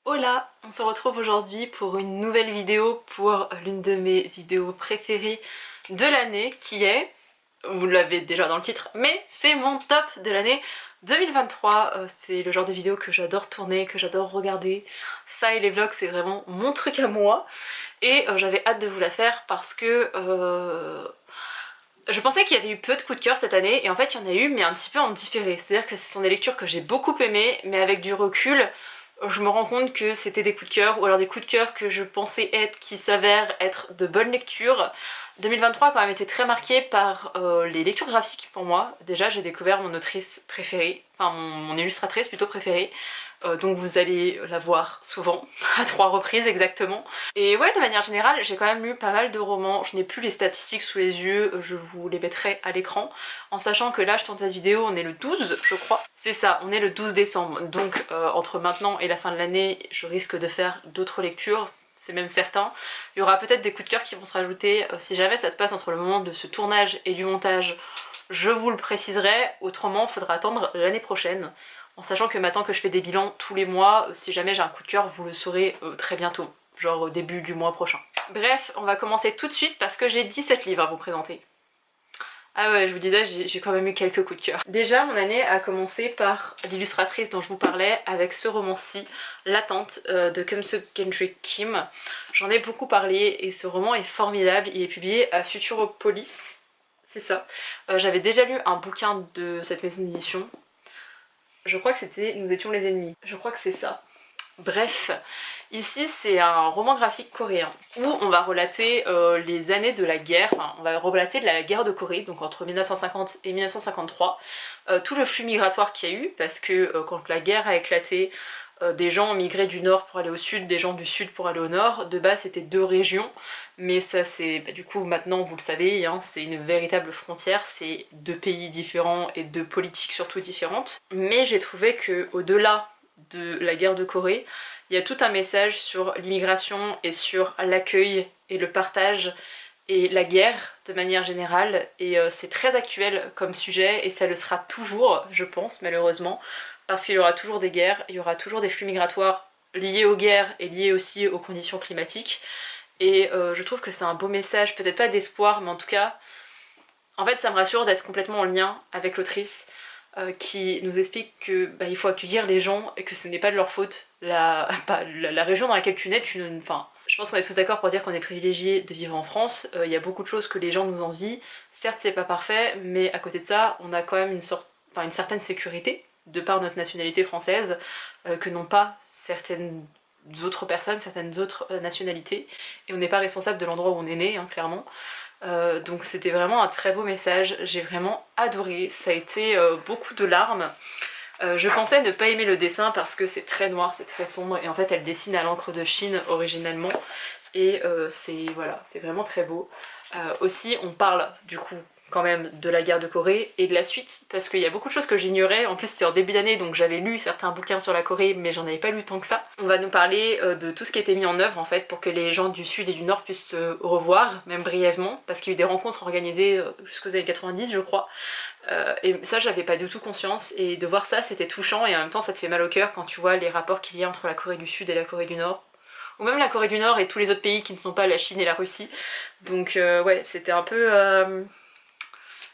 Hola, on se retrouve aujourd'hui pour une nouvelle vidéo pour l'une de mes vidéos préférées de l'année qui est, vous l'avez déjà dans le titre, mais c'est mon top de l'année 2023. C'est le genre de vidéo que j'adore tourner, que j'adore regarder. Ça et les vlogs, c'est vraiment mon truc à moi. Et j'avais hâte de vous la faire parce que je pensais qu'il y avait eu peu de coups de cœur cette année et en fait il y en a eu mais un petit peu en différé. C'est-à-dire que ce sont des lectures que j'ai beaucoup aimées mais avec du recul je me rends compte que c'était des coups de cœur ou alors des coups de cœur que je pensais être, qui s'avèrent être de bonnes lectures. 2023 a quand même été très marqué par les lectures graphiques pour moi. Déjà j'ai découvert mon autrice préférée, enfin mon illustratrice plutôt préférée. Donc vous allez la voir souvent, à 3 reprises exactement. Et ouais, de manière générale, j'ai quand même lu pas mal de romans. Je n'ai plus les statistiques sous les yeux, je vous les mettrai à l'écran. En sachant que là, je tourne cette vidéo, on est le 12, je crois. C'est ça, on est le 12 décembre. Donc entre maintenant et la fin de l'année, je risque de faire d'autres lectures. C'est même certain. Il y aura peut-être des coups de cœur qui vont se rajouter. Si jamais ça se passe entre le moment de ce tournage et du montage, je vous le préciserai. Autrement, il faudra attendre l'année prochaine. En sachant que maintenant que je fais des bilans tous les mois, si jamais j'ai un coup de cœur, vous le saurez très bientôt, genre au début du mois prochain. Bref, on va commencer tout de suite parce que j'ai 17 livres à vous présenter. Ah ouais, je vous disais, j'ai quand même eu quelques coups de cœur. Déjà, mon année a commencé par l'illustratrice dont je vous parlais avec ce roman-ci, L'attente de Keum-Suk Kendrick Kim. J'en ai beaucoup parlé et ce roman est formidable, il est publié à Futuropolis, c'est ça. J'avais déjà lu un bouquin de cette maison d'édition. Je crois que c'était Nous étions les ennemis. Je crois que c'est ça. Bref, ici c'est un roman graphique coréen où on va relater les années de la guerre, enfin on va relater la guerre de Corée, donc entre 1950 et 1953, tout le flux migratoire qu'il y a eu, parce que quand la guerre a éclaté, des gens ont migré du nord pour aller au sud, des gens du sud pour aller au nord. De base c'était 2 régions, mais ça c'est, du coup maintenant vous le savez, hein, c'est une véritable frontière, c'est 2 pays différents et 2 politiques surtout différentes. Mais j'ai trouvé que au-delà de la guerre de Corée, il y a tout un message sur l'immigration et sur l'accueil et le partage et la guerre de manière générale, et c'est très actuel comme sujet et ça le sera toujours, je pense, malheureusement, parce qu'il y aura toujours des guerres, il y aura toujours des flux migratoires liés aux guerres et liés aussi aux conditions climatiques, et je trouve que c'est un beau message, peut-être pas d'espoir, mais en tout cas, en fait ça me rassure d'être complètement en lien avec l'autrice, qui nous explique que il faut accueillir les gens et que ce n'est pas de leur faute. La région dans laquelle tu nais, enfin, je pense qu'on est tous d'accord pour dire qu'on est privilégié de vivre en France. Il y a beaucoup de choses que les gens nous envient. Certes, c'est pas parfait, mais à côté de ça, on a quand même une certaine sécurité de par notre nationalité française que n'ont pas certaines autres personnes, certaines autres nationalités. Et on n'est pas responsable de l'endroit où on est né, hein, clairement. Donc c'était vraiment un très beau message, j'ai vraiment adoré, ça a été beaucoup de larmes. Je pensais ne pas aimer le dessin parce que c'est très noir, c'est très sombre, et en fait elle dessine à l'encre de Chine originellement, et voilà, c'est vraiment très beau. Aussi on parle du coup quand même de la guerre de Corée et de la suite, parce qu'il y a beaucoup de choses que j'ignorais. En plus c'était en début d'année, donc j'avais lu certains bouquins sur la Corée mais j'en avais pas lu tant que ça. On va nous parler de tout ce qui a été mis en œuvre en fait pour que les gens du sud et du nord puissent se revoir, même brièvement, parce qu'il y a eu des rencontres organisées jusqu'aux années 90 je crois. Et ça j'avais pas du tout conscience, et de voir ça c'était touchant, et en même temps ça te fait mal au cœur quand tu vois les rapports qu'il y a entre la Corée du Sud et la Corée du Nord, ou même la Corée du Nord et tous les autres pays qui ne sont pas la Chine et la Russie. Donc ouais, c'était un peu...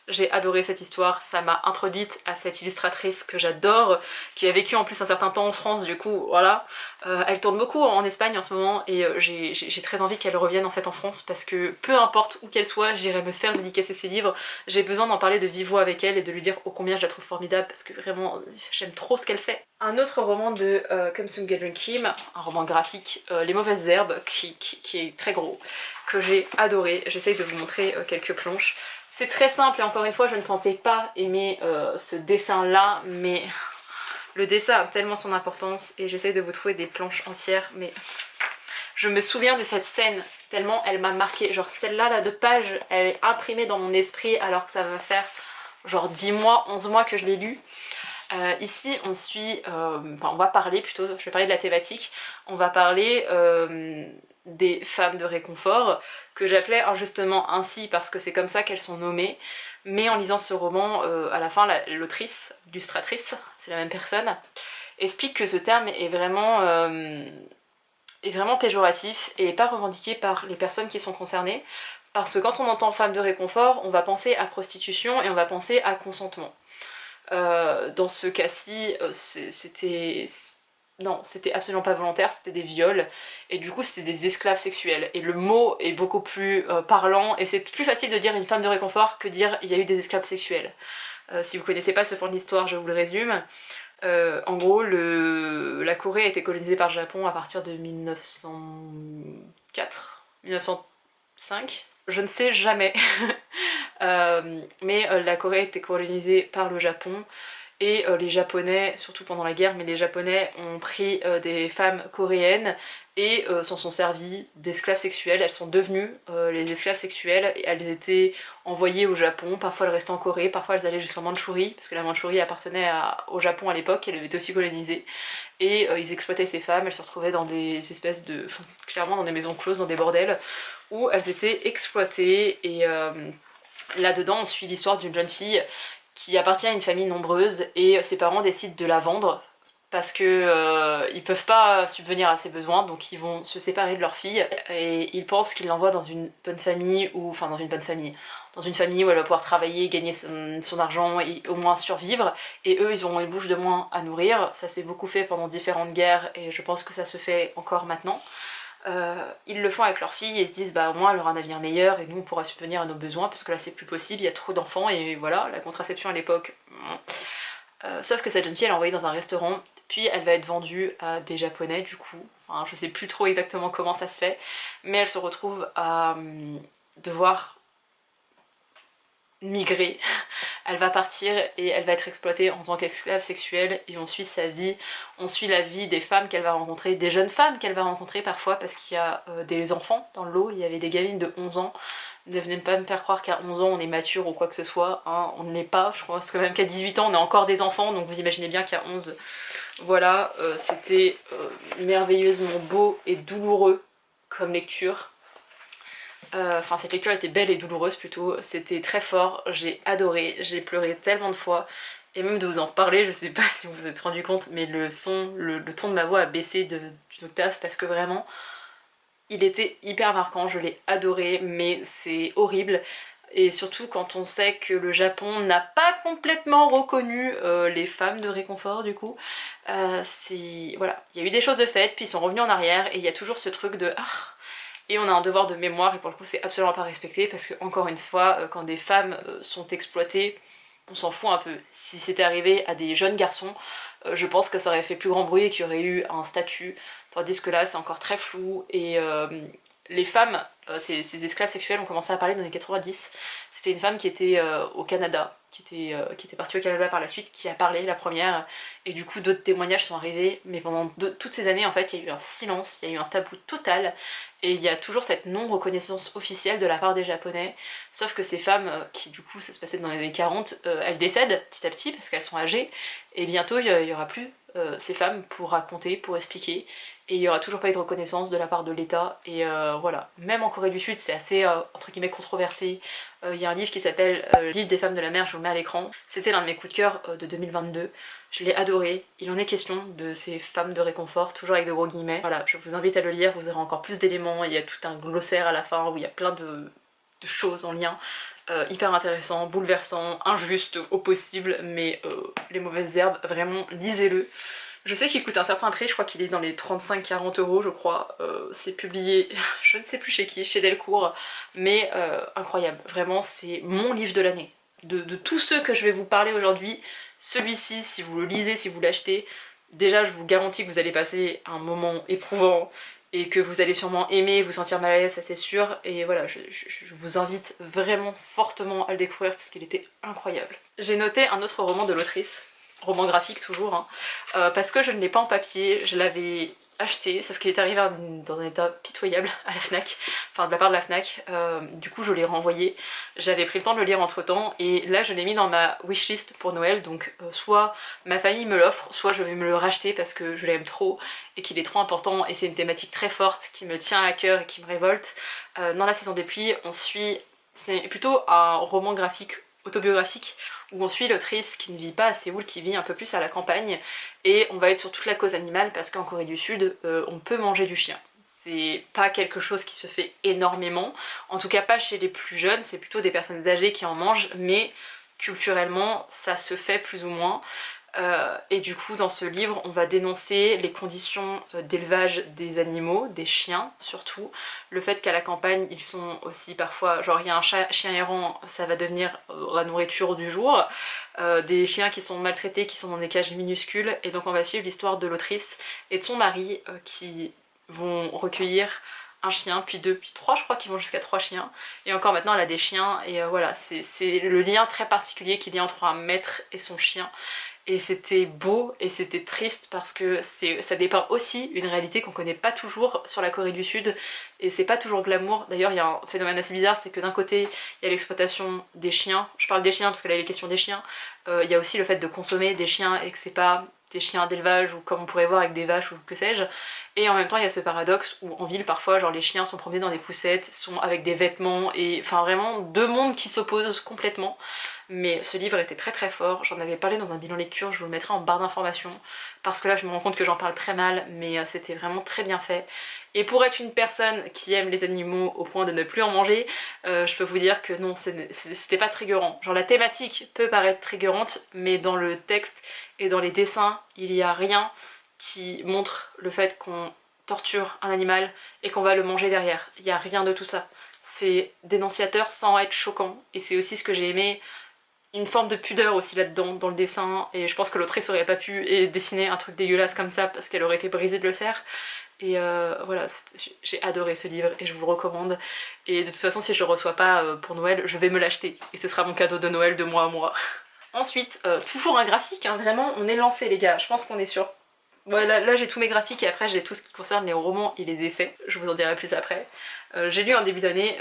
J'ai adoré cette histoire, ça m'a introduite à cette illustratrice que j'adore, qui a vécu en plus un certain temps en France, du coup voilà. Elle tourne beaucoup en Espagne en ce moment, et j'ai très envie qu'elle revienne en fait en France, parce que peu importe où qu'elle soit, j'irai me faire dédicacer ses livres. J'ai besoin d'en parler de vive voix avec elle et de lui dire ô combien je la trouve formidable, parce que vraiment j'aime trop ce qu'elle fait. Un autre roman de Keum-Suk Kendrick Kim, un roman graphique, Les mauvaises herbes, qui est très gros, que j'ai adoré. J'essaye de vous montrer quelques planches. C'est très simple, et encore une fois je ne pensais pas aimer ce dessin là, mais le dessin a tellement son importance, et j'essaie de vous trouver des planches entières, mais je me souviens de cette scène tellement elle m'a marqué. Genre celle-là là, de page, elle est imprimée dans mon esprit alors que ça va faire genre 10 mois, 11 mois que je l'ai lu. Ici on suit, on va parler plutôt, je vais parler de la thématique, on va parler des femmes de réconfort, que j'appelais injustement ainsi parce que c'est comme ça qu'elles sont nommées, mais en lisant ce roman, à la fin l'autrice, l'illustratrice, c'est la même personne, explique que ce terme est vraiment est vraiment péjoratif et pas revendiqué par les personnes qui sont concernées, parce que quand on entend femme de réconfort, on va penser à prostitution et on va penser à consentement. Dans ce cas-ci, c'était... Non, c'était absolument pas volontaire, c'était des viols, et du coup c'était des esclaves sexuels. Et le mot est beaucoup plus parlant, et c'est plus facile de dire une femme de réconfort que dire il y a eu des esclaves sexuels. Si vous connaissez pas ce point de l'histoire, je vous le résume. En gros, la Corée a été colonisée par le Japon à partir de 1904, 1905. Je ne sais jamais. Mais la Corée a été colonisée par le Japon et les Japonais, surtout pendant la guerre, mais les Japonais ont pris des femmes coréennes et s'en sont servis d'esclaves sexuels. Elles sont devenues les esclaves sexuels et elles étaient envoyées au Japon. Parfois elles restaient en Corée, parfois elles allaient jusqu'en Mandchourie, parce que la Mandchourie appartenait au Japon à l'époque, elle avait été aussi colonisée. Et ils exploitaient ces femmes, elles se retrouvaient dans des espèces de... clairement dans des maisons closes, dans des bordels, où elles étaient exploitées. Et là-dedans on suit l'histoire d'une jeune fille qui appartient à une famille nombreuse et ses parents décident de la vendre parce que ils peuvent pas subvenir à ses besoins, donc ils vont se séparer de leur fille et ils pensent qu'ils l'envoient dans une bonne famille, ou enfin dans une bonne famille, dans une famille où elle va pouvoir travailler, gagner son argent et au moins survivre, et eux ils auront une bouche de moins à nourrir. Ça s'est beaucoup fait pendant différentes guerres et je pense que ça se fait encore maintenant. Ils le font avec leur fille et se disent bah au moins elle aura un avenir meilleur et nous on pourra subvenir à nos besoins parce que là c'est plus possible, il y a trop d'enfants et voilà, la contraception à l'époque. Sauf que cette jeune fille elle est envoyée dans un restaurant, puis elle va être vendue à des japonais du coup, enfin, je sais plus trop exactement comment ça se fait, mais elle se retrouve à devoir migrer, elle va partir et elle va être exploitée en tant qu'esclave sexuelle et on suit sa vie, on suit la vie des femmes qu'elle va rencontrer, des jeunes femmes qu'elle va rencontrer parfois parce qu'il y a des enfants dans le lot, il y avait des gamines de 11 ans, ne venez pas me faire croire qu'à 11 ans on est mature ou quoi que ce soit, hein, on ne l'est pas, je pense que même qu'à 18 ans on est encore des enfants, donc vous imaginez bien qu'à 11, voilà, c'était merveilleusement beau et douloureux comme lecture. Enfin cette lecture était belle et douloureuse plutôt, c'était très fort, j'ai adoré, j'ai pleuré tellement de fois, et même de vous en parler, je sais pas si vous vous êtes rendu compte, mais le son, le ton de ma voix a baissé d'une octave parce que vraiment, il était hyper marquant, je l'ai adoré, mais c'est horrible. Et surtout quand on sait que le Japon n'a pas complètement reconnu les femmes de réconfort du coup. Voilà, il y a eu des choses de faites, puis ils sont revenus en arrière, et il y a toujours ce truc de... Ah, et on a un devoir de mémoire et pour le coup c'est absolument pas respecté parce que encore une fois quand des femmes sont exploitées on s'en fout un peu. Si c'était arrivé à des jeunes garçons je pense que ça aurait fait plus grand bruit et qu'il y aurait eu un statut, tandis que là c'est encore très flou et les femmes, ces esclaves sexuels ont commencé à parler dans les années 90. C'était une femme qui était au Canada, qui était partie au Canada par la suite, qui a parlé la première, et du coup d'autres témoignages sont arrivés, mais pendant toutes ces années en fait il y a eu un silence, il y a eu un tabou total, et il y a toujours cette non-reconnaissance officielle de la part des Japonais, sauf que ces femmes, qui du coup ça se passait dans les années 40, elles décèdent petit à petit parce qu'elles sont âgées, et bientôt il y aura plus ces femmes pour raconter, pour expliquer, et il n'y aura toujours pas eu de reconnaissance de la part de l'État, et voilà. Même en Corée du Sud, c'est assez, entre guillemets, controversé. Il y a un livre qui s'appelle L'île des femmes de la mer, je vous le mets à l'écran. C'était l'un de mes coups de cœur de 2022. Je l'ai adoré. Il en est question de ces femmes de réconfort, toujours avec de gros guillemets. Voilà, je vous invite à le lire, vous aurez encore plus d'éléments. Il y a tout un glossaire à la fin où il y a plein de choses en lien. Hyper intéressant, bouleversant, injuste au possible, mais les mauvaises herbes, vraiment, lisez-le. Je sais qu'il coûte un certain prix, je crois qu'il est dans les 35-40 € je crois, c'est publié, je ne sais plus chez qui, chez Delcourt, mais incroyable, vraiment c'est mon livre de l'année. De tous ceux que je vais vous parler aujourd'hui, celui-ci, si vous le lisez, si vous l'achetez, déjà je vous garantis que vous allez passer un moment éprouvant et que vous allez sûrement aimer, vous sentir mal à l'aise, ça c'est sûr, et voilà, je vous invite vraiment fortement à le découvrir parce qu'il était incroyable. J'ai noté un autre roman de l'autrice, roman graphique toujours, hein, parce que je ne l'ai pas en papier, je l'avais acheté, sauf qu'il est arrivé dans un état pitoyable à la Fnac, enfin de la part de la Fnac, du coup je l'ai renvoyé, j'avais pris le temps de le lire entre temps, et là je l'ai mis dans ma wishlist pour Noël, donc soit ma famille me l'offre, soit je vais me le racheter parce que je l'aime trop, et qu'il est trop important, et c'est une thématique très forte qui me tient à cœur et qui me révolte. Dans La Saison des pluies, on suit, c'est plutôt un roman graphique autobiographique où on suit l'autrice qui ne vit pas à Séoul, qui vit un peu plus à la campagne, et on va être sur toute la cause animale parce qu'en Corée du Sud on peut manger du chien. c'est pas quelque chose qui se fait énormément, en tout cas pas chez les plus jeunes, c'est plutôt des personnes âgées qui en mangent, mais culturellement ça se fait plus ou moins. Et du coup dans ce livre on va dénoncer les conditions d'élevage des animaux, des chiens surtout, le fait qu'à la campagne ils sont aussi parfois, genre il y a un chien errant, ça va devenir la nourriture du jour, des chiens qui sont maltraités, qui sont dans des cages minuscules, et donc on va suivre l'histoire de l'autrice et de son mari qui vont recueillir un chien, puis deux, puis trois, je crois qu'ils vont jusqu'à 3 chiens, et encore maintenant elle a des chiens, et voilà, c'est le lien très particulier qu'il y a entre un maître et son chien. Et c'était beau et c'était triste parce que ça dépeint aussi une réalité qu'on connaît pas toujours sur la Corée du Sud, et c'est pas toujours glamour. D'ailleurs il y a un phénomène assez bizarre, c'est que d'un côté il y a l'exploitation des chiens, je parle des chiens parce que là il est question des chiens, il y a aussi le fait de consommer des chiens et que c'est pas des chiens d'élevage ou comme on pourrait voir avec des vaches ou que sais-je, et en même temps il y a ce paradoxe où en ville parfois genre les chiens sont promenés dans des poussettes, sont avec des vêtements, et enfin vraiment deux mondes qui s'opposent complètement. Mais ce livre était très très fort, j'en avais parlé dans un bilan lecture, je vous le mettrai en barre d'informations parce que là je me rends compte que j'en parle très mal, mais c'était vraiment très bien fait. Et pour être une personne qui aime les animaux au point de ne plus en manger, je peux vous dire que non, c'était pas triggerant. Genre la thématique peut paraître triggerante, mais dans le texte et dans les dessins, il y a rien qui montre le fait qu'on torture un animal et qu'on va le manger derrière. Il y a rien de tout ça. C'est dénonciateur sans être choquant, et c'est aussi ce que j'ai aimé. Une forme de pudeur aussi là-dedans, dans le dessin, et je pense que l'autrice aurait pas pu dessiner un truc dégueulasse comme ça parce qu'elle aurait été brisée de le faire. Et voilà, j'ai adoré ce livre et je vous le recommande. Et de toute façon, si je le reçois pas pour Noël, je vais me l'acheter. Et ce sera mon cadeau de Noël de mois à mois. Ensuite, toujours un graphique, hein, vraiment, on est lancé les gars. Je pense qu'on est sur... Voilà, là j'ai tous mes graphiques et après j'ai tout ce qui concerne les romans et les essais. Je vous en dirai plus après. J'ai lu en début d'année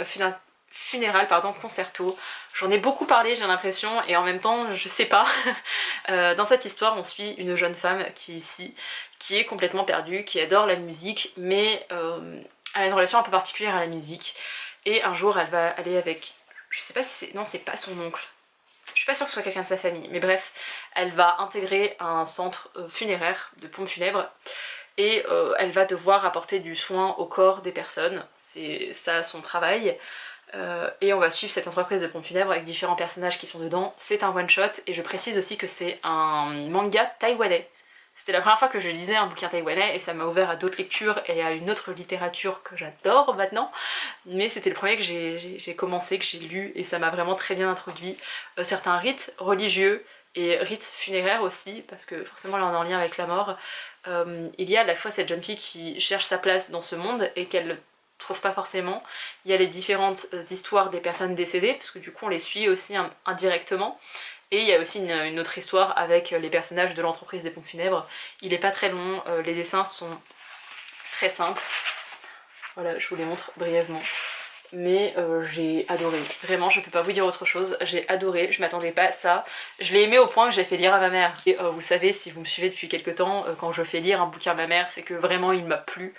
Funéral, pardon, Concerto. J'en ai beaucoup parlé, j'ai l'impression, et en même temps, je sais pas. Dans cette histoire, on suit une jeune femme qui est complètement perdue, qui adore la musique, mais elle a une relation un peu particulière à la musique. Et un jour, elle va aller avec... Je sais pas si c'est... Non, c'est pas son oncle. Je suis pas sûre que ce soit quelqu'un de sa famille, mais bref, elle va intégrer un centre funéraire, de pompes funèbres, et elle va devoir apporter du soin au corps des personnes. C'est ça son travail. Et on va suivre cette entreprise de pompes funèbres avec différents personnages qui sont dedans. C'est un one shot, et je précise aussi que c'est un manga taïwanais. C'était la première fois que je lisais un bouquin taïwanais et ça m'a ouvert à d'autres lectures et à une autre littérature que j'adore maintenant, mais c'était le premier que j'ai commencé, que j'ai lu, et ça m'a vraiment très bien introduit certains rites religieux et rites funéraires aussi, parce que forcément là on est en lien avec la mort. Il y a à la fois cette jeune fille qui cherche sa place dans ce monde et qu'elle trouve pas forcément. Il y a les différentes histoires des personnes décédées, parce que du coup on les suit aussi indirectement. Et il y a aussi une autre histoire avec les personnages de l'entreprise des pompes funèbres. Il est pas très long, les dessins sont très simples. Voilà, je vous les montre brièvement. Mais j'ai adoré. Vraiment, je peux pas vous dire autre chose. J'ai adoré, je m'attendais pas à ça. Je l'ai aimé au point que j'ai fait lire à ma mère. Et vous savez, si vous me suivez depuis quelques temps, quand je fais lire un bouquin à ma mère, c'est que vraiment il m'a plu.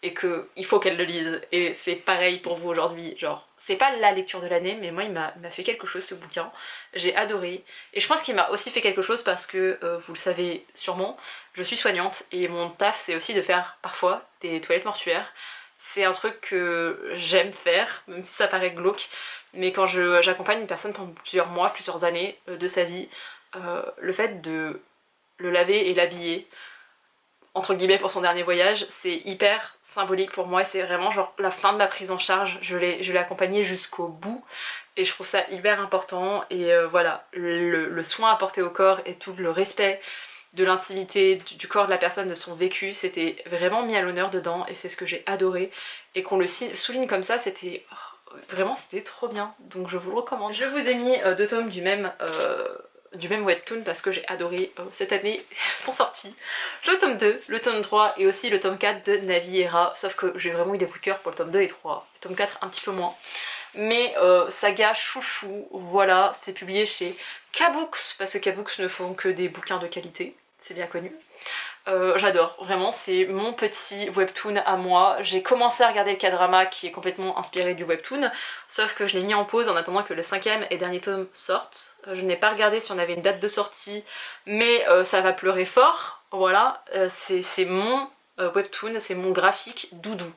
Et qu'il faut qu'elle le lise. Et c'est pareil pour vous aujourd'hui, genre, c'est pas la lecture de l'année, mais moi il m'a fait quelque chose ce bouquin. J'ai adoré. Et je pense qu'il m'a aussi fait quelque chose parce que, vous le savez sûrement, je suis soignante et mon taf c'est aussi de faire parfois des toilettes mortuaires. C'est un truc que j'aime faire, même si ça paraît glauque, mais quand j'accompagne une personne pendant plusieurs mois, plusieurs années de sa vie, le fait de le laver et l'habiller, entre guillemets pour son dernier voyage, c'est hyper symbolique pour moi, et c'est vraiment genre la fin de ma prise en charge. Je l'ai accompagné jusqu'au bout et je trouve ça hyper important. Et voilà, le soin apporté au corps et tout le respect de l'intimité du corps de la personne, de son vécu, c'était vraiment mis à l'honneur dedans, et c'est ce que j'ai adoré. Et qu'on le souligne comme ça, c'était vraiment, c'était trop bien, donc je vous le recommande. Je vous ai mis 2 tomes du même webtoon parce que j'ai adoré. Cette année sont sortis le tome 2, le tome 3 et aussi le tome 4 de Naviera, sauf que j'ai vraiment eu des coups de cœur pour le tome 2 et 3, le tome 4 un petit peu moins. Mais saga chouchou, voilà, c'est publié chez K-Books, parce que K-Books ne font que des bouquins de qualité, c'est bien connu. J'adore, vraiment, c'est mon petit webtoon à moi. J'ai commencé à regarder le K-drama qui est complètement inspiré du webtoon, sauf que je l'ai mis en pause en attendant que le 5e et dernier tome sorte. Je n'ai pas regardé si on avait une date de sortie, mais ça va pleurer fort, voilà. C'est mon webtoon, c'est mon graphique doudou.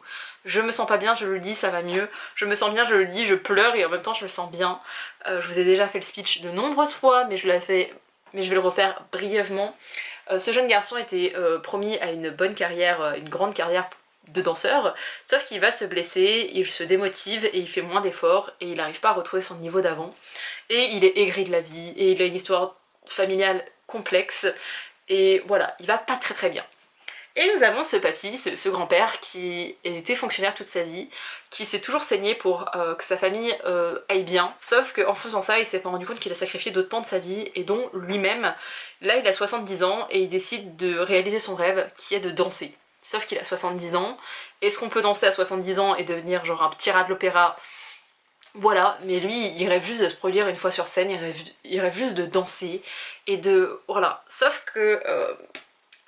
Je me sens pas bien, je le lis, ça va mieux. Je me sens bien, je le lis, je pleure et en même temps je me sens bien. Je vous ai déjà fait le speech de nombreuses fois, mais je vais le refaire brièvement. Ce jeune garçon était promis à une bonne carrière, une grande carrière de danseur, sauf qu'il va se blesser, il se démotive et il fait moins d'efforts et il n'arrive pas à retrouver son niveau d'avant. Et il est aigri de la vie et il a une histoire familiale complexe et voilà, il va pas très bien. Et nous avons ce papy, ce grand-père qui était fonctionnaire toute sa vie, qui s'est toujours saigné pour que sa famille aille bien, sauf qu'en faisant ça il s'est pas rendu compte qu'il a sacrifié d'autres pans de sa vie et dont lui-même. Là il a 70 ans et il décide de réaliser son rêve qui est de danser. Sauf qu'il a 70 ans, est-ce qu'on peut danser à 70 ans et devenir genre un petit rat de l'opéra? Voilà, mais lui il rêve juste de se produire une fois sur scène, il rêve juste de danser et de... voilà. Sauf que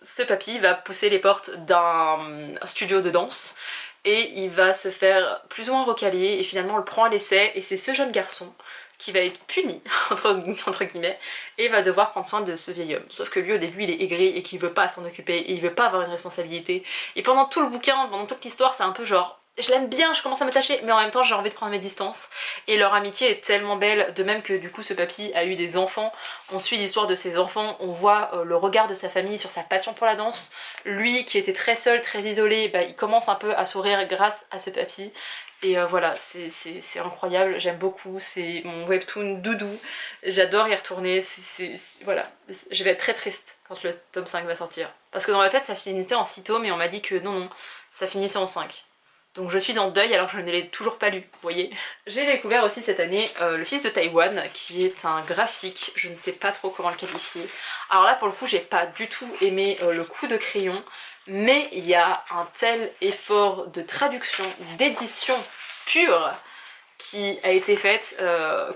ce papy va pousser les portes d'un studio de danse et il va se faire plus ou moins recaler et finalement on le prend à l'essai et c'est ce jeune garçon qui va être puni, entre guillemets, et va devoir prendre soin de ce vieil homme. Sauf que lui au début il est aigri et qu'il veut pas s'en occuper et il veut pas avoir une responsabilité. Et pendant tout le bouquin, pendant toute l'histoire, c'est un peu genre je l'aime bien, je commence à m'attacher, mais en même temps j'ai envie de prendre mes distances. Et leur amitié est tellement belle, de même que du coup ce papy a eu des enfants, on suit l'histoire de ses enfants, on voit le regard de sa famille sur sa passion pour la danse. Lui qui était très seul, très isolé, bah, il commence un peu à sourire grâce à ce papy. Et voilà, c'est incroyable, j'aime beaucoup, c'est mon webtoon doudou, j'adore y retourner, voilà, je vais être très triste quand le tome 5 va sortir. Parce que dans ma tête ça finissait en 6 tomes et on m'a dit que non, ça finissait en 5. Donc je suis en deuil alors que je ne l'ai toujours pas lu, vous voyez. J'ai découvert aussi cette année Le Fils de Taïwan, qui est un graphique, je ne sais pas trop comment le qualifier. Alors là pour le coup j'ai pas du tout aimé le coup de crayon, mais il y a un tel effort de traduction, d'édition pure qui a été faite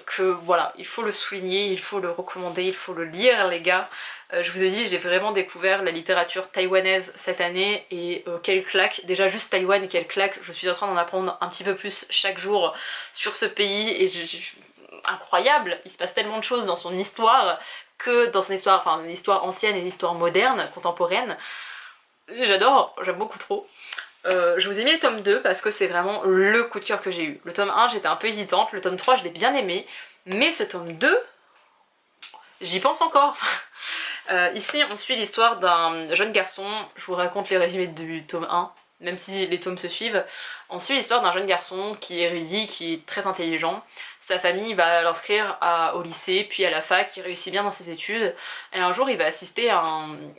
que voilà, il faut le souligner, il faut le recommander, il faut le lire les gars. Je vous ai dit, j'ai vraiment découvert la littérature taïwanaise cette année et quelle claque, déjà juste Taïwan et quelle claque, je suis en train d'en apprendre un petit peu plus chaque jour sur ce pays et incroyable, il se passe tellement de choses dans son histoire que dans son histoire, enfin une histoire ancienne et une histoire moderne, contemporaine. J'adore, j'aime beaucoup trop. Je vous ai mis le tome 2 parce que c'est vraiment le coup de cœur que j'ai eu. Le tome 1 j'étais un peu hésitante, le tome 3 je l'ai bien aimé, mais ce tome 2, j'y pense encore. Ici on suit l'histoire d'un jeune garçon, je vous raconte les résumés du tome 1, même si les tomes se suivent. On suit l'histoire d'un jeune garçon qui est érudit, qui est très intelligent. Sa famille va l'inscrire au lycée, puis à la fac, il réussit bien dans ses études. Et un jour il va assister à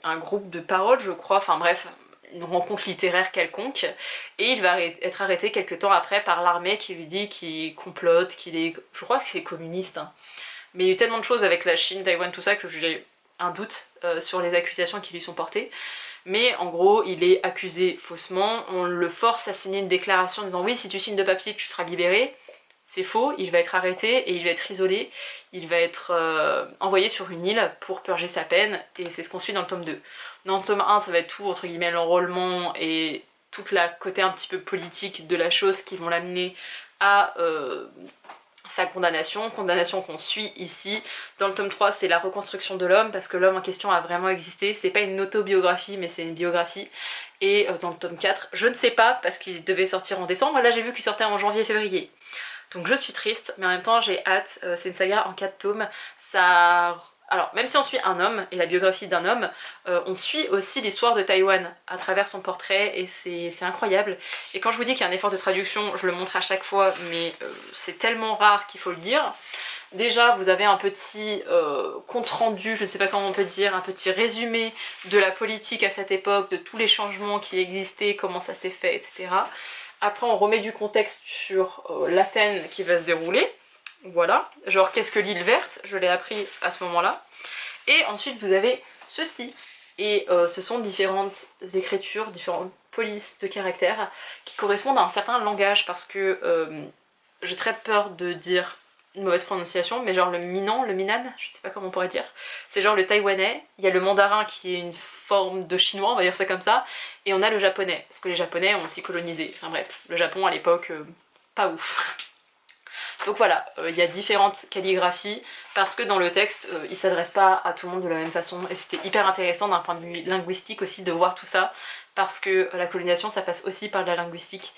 un groupe de paroles je crois, enfin bref, une rencontre littéraire quelconque, et il va être arrêté quelques temps après par l'armée qui lui dit qu'il complote, qu'il est... je crois que c'est communiste, hein. Mais il y a eu tellement de choses avec la Chine, Taïwan, tout ça, que j'ai un doute sur les accusations qui lui sont portées. Mais en gros, il est accusé faussement, on le force à signer une déclaration en disant oui, si tu signes de papier, tu seras libéré. C'est faux, il va être arrêté et il va être isolé, il va être envoyé sur une île pour purger sa peine, et c'est ce qu'on suit dans le tome 2. Dans le tome 1, ça va être tout, entre guillemets, l'enrôlement et toute la côté un petit peu politique de la chose qui vont l'amener à sa condamnation qu'on suit ici. Dans le tome 3, c'est la reconstruction de l'homme, parce que l'homme en question a vraiment existé, c'est pas une autobiographie mais c'est une biographie. Et dans le tome 4, je ne sais pas, parce qu'il devait sortir en décembre, là j'ai vu qu'il sortait en janvier-février. Donc je suis triste, mais en même temps j'ai hâte, c'est une saga en 4 tomes, ça... Alors même si on suit un homme et la biographie d'un homme, on suit aussi l'histoire de Taïwan à travers son portrait et c'est incroyable. Et quand je vous dis qu'il y a un effort de traduction, je le montre à chaque fois, mais c'est tellement rare qu'il faut le dire. Déjà vous avez un petit compte rendu, je sais pas comment on peut dire, un petit résumé de la politique à cette époque, de tous les changements qui existaient, comment ça s'est fait, etc. Après on remet du contexte sur la scène qui va se dérouler. Voilà, genre qu'est-ce que l'île verte, je l'ai appris à ce moment-là. Et ensuite vous avez ceci. Et ce sont différentes écritures, différentes polices de caractères qui correspondent à un certain langage, parce que j'ai très peur de dire une mauvaise prononciation, mais genre le Minan, le Minan, je sais pas comment on pourrait dire, c'est genre le taïwanais, il y a le mandarin qui est une forme de chinois, on va dire ça comme ça, et on a le japonais, parce que les japonais ont aussi colonisé, enfin bref, le Japon à l'époque, pas ouf. Donc voilà, il y a différentes calligraphies parce que dans le texte il s'adresse pas à tout le monde de la même façon et c'était hyper intéressant d'un point de vue linguistique aussi de voir tout ça parce que la colonisation ça passe aussi par la linguistique.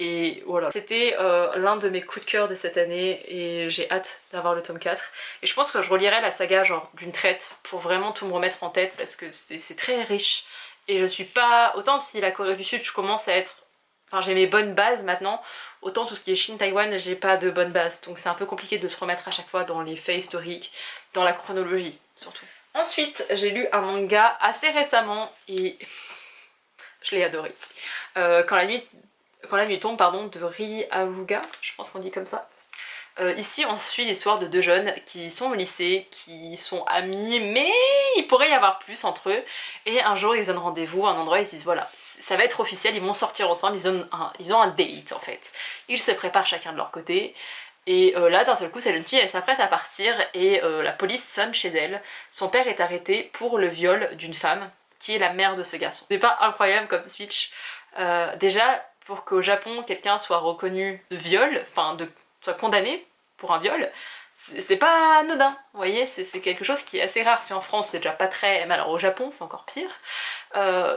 Et voilà, c'était l'un de mes coups de cœur de cette année et j'ai hâte d'avoir le tome 4. Et je pense que je relirai la saga genre d'une traite pour vraiment tout me remettre en tête parce que c'est très riche. Et je suis pas... Autant si la Corée du Sud je commence à être... Enfin j'ai mes bonnes bases maintenant, autant tout ce qui est Chine, Taïwan, j'ai pas de bonnes bases. Donc c'est un peu compliqué de se remettre à chaque fois dans les faits historiques, dans la chronologie surtout. Ensuite j'ai lu un manga assez récemment et je l'ai adoré. Quand la nuit tombe, pardon, de Ri Aouga, je pense qu'on dit comme ça. Ici on suit l'histoire de deux jeunes qui sont au lycée, qui sont amis, mais il pourrait y avoir plus entre eux. Et un jour ils donnent rendez-vous à un endroit, ils se disent voilà, ça va être officiel, ils vont sortir ensemble, ils ont un date en fait. Ils se préparent chacun de leur côté. Et là d'un seul coup cette jeune fille elle s'apprête à partir et la police sonne chez elle. Son père est arrêté pour le viol d'une femme qui est la mère de ce garçon. C'est pas incroyable comme switch. Déjà pour qu'au Japon quelqu'un soit reconnu de viol, enfin soit condamné pour un viol, c'est pas anodin, vous voyez, c'est quelque chose qui est assez rare. Si en France c'est déjà pas très... mais alors au Japon c'est encore pire.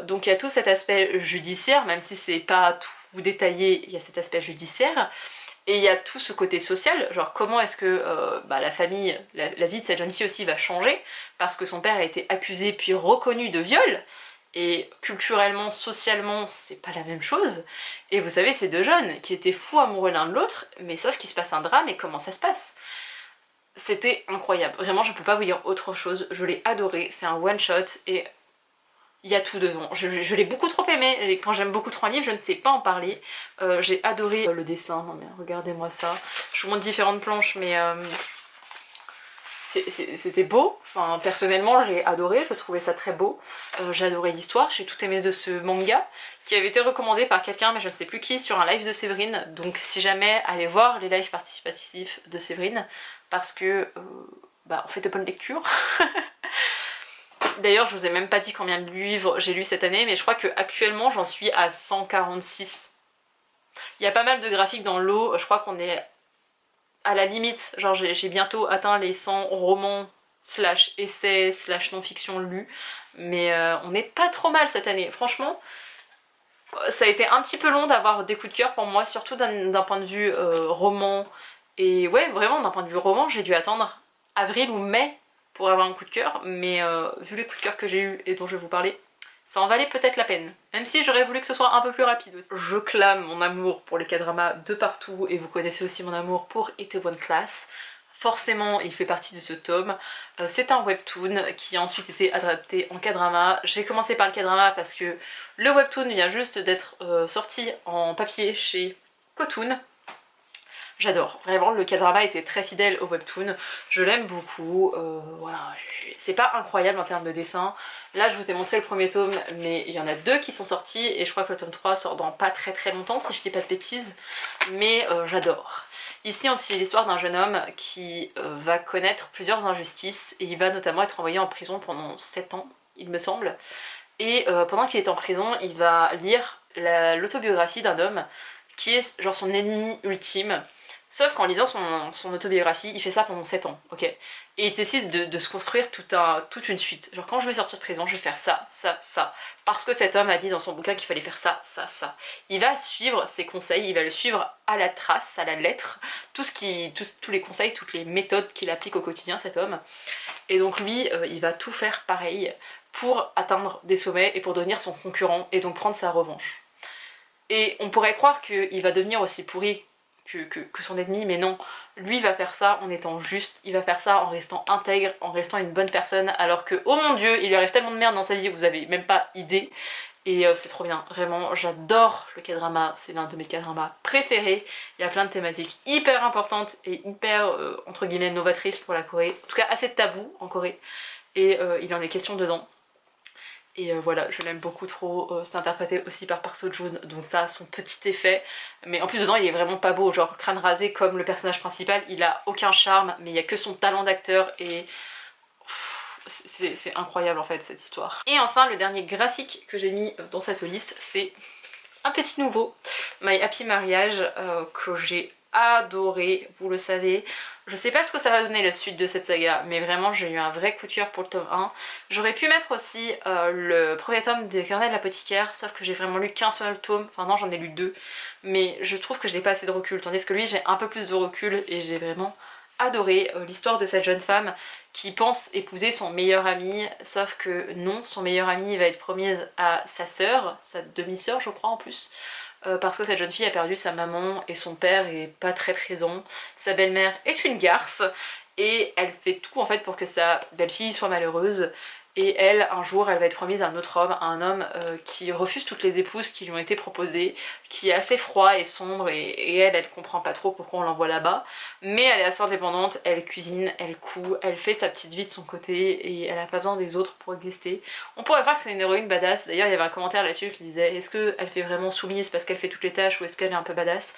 Donc il y a tout cet aspect judiciaire, même si c'est pas tout détaillé, il y a cet aspect judiciaire. Et il y a tout ce côté social, genre comment est-ce que la famille, la vie de cette jeune fille aussi va changer, parce que son père a été accusé puis reconnu de viol, et culturellement, socialement, c'est pas la même chose. Et vous savez, ces deux jeunes qui étaient fous amoureux l'un de l'autre, mais sauf qu'il se passe un drame et comment ça se passe. C'était incroyable, vraiment je peux pas vous dire autre chose, je l'ai adoré, c'est un one shot et il y a tout dedans. Je l'ai beaucoup trop aimé, et quand j'aime beaucoup trop un livre, je ne sais pas en parler. J'ai adoré le dessin, non mais regardez-moi ça. Je vous montre différentes planches, mais c'était beau. Enfin, personnellement, j'ai adoré, je trouvais ça très beau. J'ai adoré l'histoire, j'ai tout aimé de ce manga, qui avait été recommandé par quelqu'un, mais je ne sais plus qui, sur un live de Séverine. Donc si jamais, allez voir les lives participatifs de Séverine, parce que on fait de bonnes lectures. D'ailleurs je vous ai même pas dit combien de livres j'ai lu cette année, mais je crois que actuellement j'en suis à 146. Il y a pas mal de graphiques dans le lot, je crois qu'on est à la limite, genre j'ai bientôt atteint les 100 romans slash essais slash non-fiction lus, mais on n'est pas trop mal cette année, franchement. Ça a été un petit peu long d'avoir des coups de cœur pour moi, surtout d'un point de vue roman, et ouais vraiment d'un point de vue roman j'ai dû attendre avril ou mai pour avoir un coup de cœur, mais vu les coups de cœur que j'ai eu et dont je vais vous parler, ça en valait peut-être la peine. Même si j'aurais voulu que ce soit un peu plus rapide aussi. Je clame mon amour pour les K-dramas de partout, et vous connaissez aussi mon amour pour Itaewon Class. Forcément, il fait partie de ce tome. C'est un webtoon qui a ensuite été adapté en K-drama. J'ai commencé par le K-drama parce que le webtoon vient juste d'être sorti en papier chez Kotoon. J'adore, vraiment le K-drama était très fidèle au webtoon, je l'aime beaucoup, voilà, c'est pas incroyable en termes de dessin. Là je vous ai montré le premier tome, mais il y en a deux qui sont sortis et je crois que le tome 3 sort dans pas très longtemps si je dis pas de bêtises, mais j'adore. Ici on suit l'histoire d'un jeune homme qui va connaître plusieurs injustices et il va notamment être envoyé en prison pendant 7 ans, il me semble. Et pendant qu'il est en prison, il va lire l'autobiographie d'un homme qui est genre son ennemi ultime. Sauf qu'en lisant son autobiographie, il fait ça pendant 7 ans, ok. Et il décide de se construire toute une suite. Genre quand je vais sortir de prison, je vais faire ça, ça, ça. Parce que cet homme a dit dans son bouquin qu'il fallait faire ça, ça, ça. Il va suivre ses conseils, il va le suivre à la trace, à la lettre. Tous les conseils, toutes les méthodes qu'il applique au quotidien, cet homme. Et donc lui, il va tout faire pareil pour atteindre des sommets et pour devenir son concurrent et donc prendre sa revanche. Et on pourrait croire qu'il va devenir aussi pourri que son ennemi, mais non, lui va faire ça en étant juste, il va faire ça en restant intègre, en restant une bonne personne, alors que, oh mon dieu, il lui arrive tellement de merde dans sa vie que vous avez même pas idée, et c'est trop bien, vraiment, j'adore le K-drama, c'est l'un de mes K-dramas préférés, il y a plein de thématiques hyper importantes et hyper, entre guillemets, novatrices pour la Corée, en tout cas assez tabou en Corée, et il en est question dedans. Et voilà, je l'aime beaucoup trop, c'est interprété aussi par Park Seo-joon, donc ça a son petit effet. Mais en plus dedans il est vraiment pas beau, genre crâne rasé comme le personnage principal, il a aucun charme, mais il y a que son talent d'acteur et... c'est incroyable en fait cette histoire. Et enfin le dernier graphique que j'ai mis dans cette liste, c'est un petit nouveau, My Happy Marriage, que j'ai adoré, vous le savez. Je sais pas ce que ça va donner la suite de cette saga, mais vraiment j'ai eu un vrai coup de cœur pour le tome 1. J'aurais pu mettre aussi le premier tome des Carnets de l'apothicaire, sauf que j'ai vraiment lu qu'un seul tome, enfin non j'en ai lu 2, mais je trouve que je n'ai pas assez de recul, tandis que lui j'ai un peu plus de recul et j'ai vraiment adoré l'histoire de cette jeune femme qui pense épouser son meilleur ami, sauf que non, son meilleur ami va être promise à sa sœur, sa demi-sœur je crois en plus, parce que cette jeune fille a perdu sa maman et son père est pas très présent. Sa belle-mère est une garce et elle fait tout en fait pour que sa belle-fille soit malheureuse. Et elle, un jour, elle va être promise à un autre homme, à un homme qui refuse toutes les épouses qui lui ont été proposées, qui est assez froid et sombre, et elle comprend pas trop pourquoi on l'envoie là-bas. Mais elle est assez indépendante, elle cuisine, elle coud, elle fait sa petite vie de son côté, et elle a pas besoin des autres pour exister. On pourrait croire que c'est une héroïne badass, d'ailleurs il y avait un commentaire là-dessus qui disait est-ce qu'elle fait vraiment soumise parce qu'elle fait toutes les tâches, ou est-ce qu'elle est un peu badass?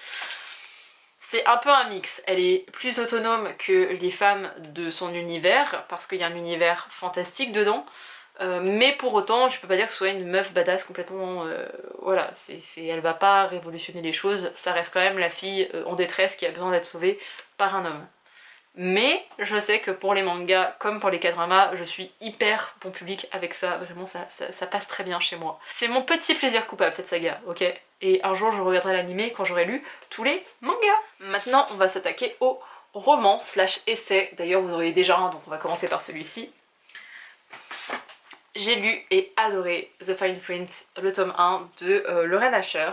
C'est un peu un mix, elle est plus autonome que les femmes de son univers, parce qu'il y a un univers fantastique dedans, mais pour autant je peux pas dire que ce soit une meuf badass complètement, voilà, elle va pas révolutionner les choses, ça reste quand même la fille en détresse qui a besoin d'être sauvée par un homme. Mais je sais que pour les mangas, comme pour les K-dramas, je suis hyper bon public avec ça, vraiment ça passe très bien chez moi. C'est mon petit plaisir coupable cette saga, ok? Et un jour je regarderai l'anime quand j'aurai lu tous les mangas. Maintenant on va s'attaquer au roman slash essai, d'ailleurs vous auriez déjà un donc on va commencer par celui-ci. J'ai lu et adoré The Fine Print, le tome 1 de Lorraine Asher.